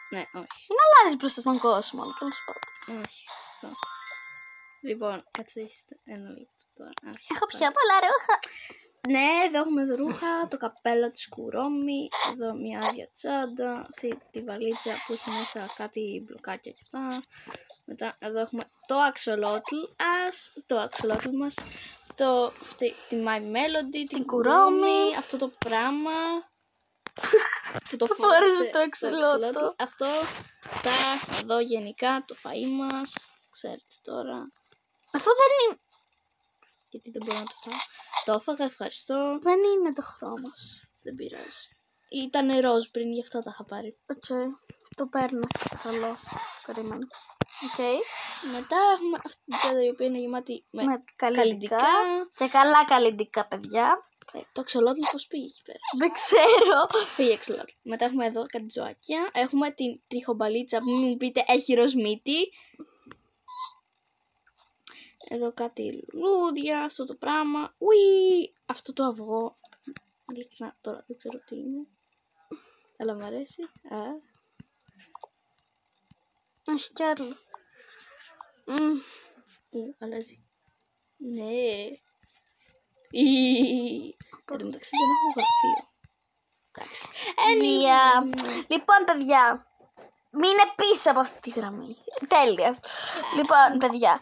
Ναι, όχι. Είναι αλλάζει μπροστά στον κόσμο, αλλά τέλος πάντων. Όχι. Αυτό. Λοιπόν, κάτσε ένα λεπτό τώρα. Έχω πιο πολλά ρούχα. Ναι, εδώ έχουμε ρούχα, το καπέλο της Κουρώμη, εδώ μια άδεια τσάντα, αυτή τη βαλίτσα που έχει μέσα κάτι μπλοκάκια και αυτά. Μετά εδώ έχουμε το αξολότλ μας, τη My Melody, την Κουρώμη, αυτό το πράγμα που το φόρεσε το αξολότλ. Αυτό, εδώ γενικά το φαΐ μας, ξέρετε τώρα. Αυτό δεν είναι. Γιατί δεν μπορώ να το φάω. Το έφαγα, ευχαριστώ. Δεν είναι το χρώμα σου. Δεν πειράζει. Ήταν ροζ πριν, γι' αυτό τα είχα πάρει. Οκ. Το παίρνω. Καλό. Περίμενε. Οκ. Μετά έχουμε αυτή την τσάντα η οποία είναι γεμάτη με καλλυντικά. Και καλά καλλυντικά, παιδιά. Το αξολότλ πώς πήγε εκεί πέρα. Δεν ξέρω. Πήγε αξολότλ. Μετά έχουμε εδώ κάτι ζωάκια. Έχουμε την τριχομπαλίτσα που μην μου πείτε έχει ροζ μύτη. Εδώ κάτι λουλούδια, αυτό το πράγμα. Ουί! Αυτό το αυγό. Ειλικρινά τώρα δεν ξέρω τι είναι. Αλλά μου αρέσει. Έχει κι άλλο. Αλλάζει. Ναι. Εν μεταξύ δεν έχω γραφείο. Εντάξει. Λοιπόν, παιδιά. Μείνε πίσω από αυτή τη γραμμή. Τέλεια. Λοιπόν, παιδιά.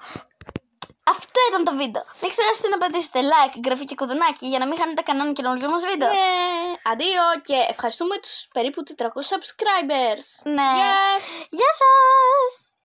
Αυτό ήταν το βίντεο. Μην ξεχάσετε να πατήσετε like, εγγραφή και κουδουνάκι για να μην χάνετε κανένα καινούργιο μας βίντεο. Ναι. Αντίο και ευχαριστούμε τους περίπου 400 subscribers. Ναι. Γεια σας.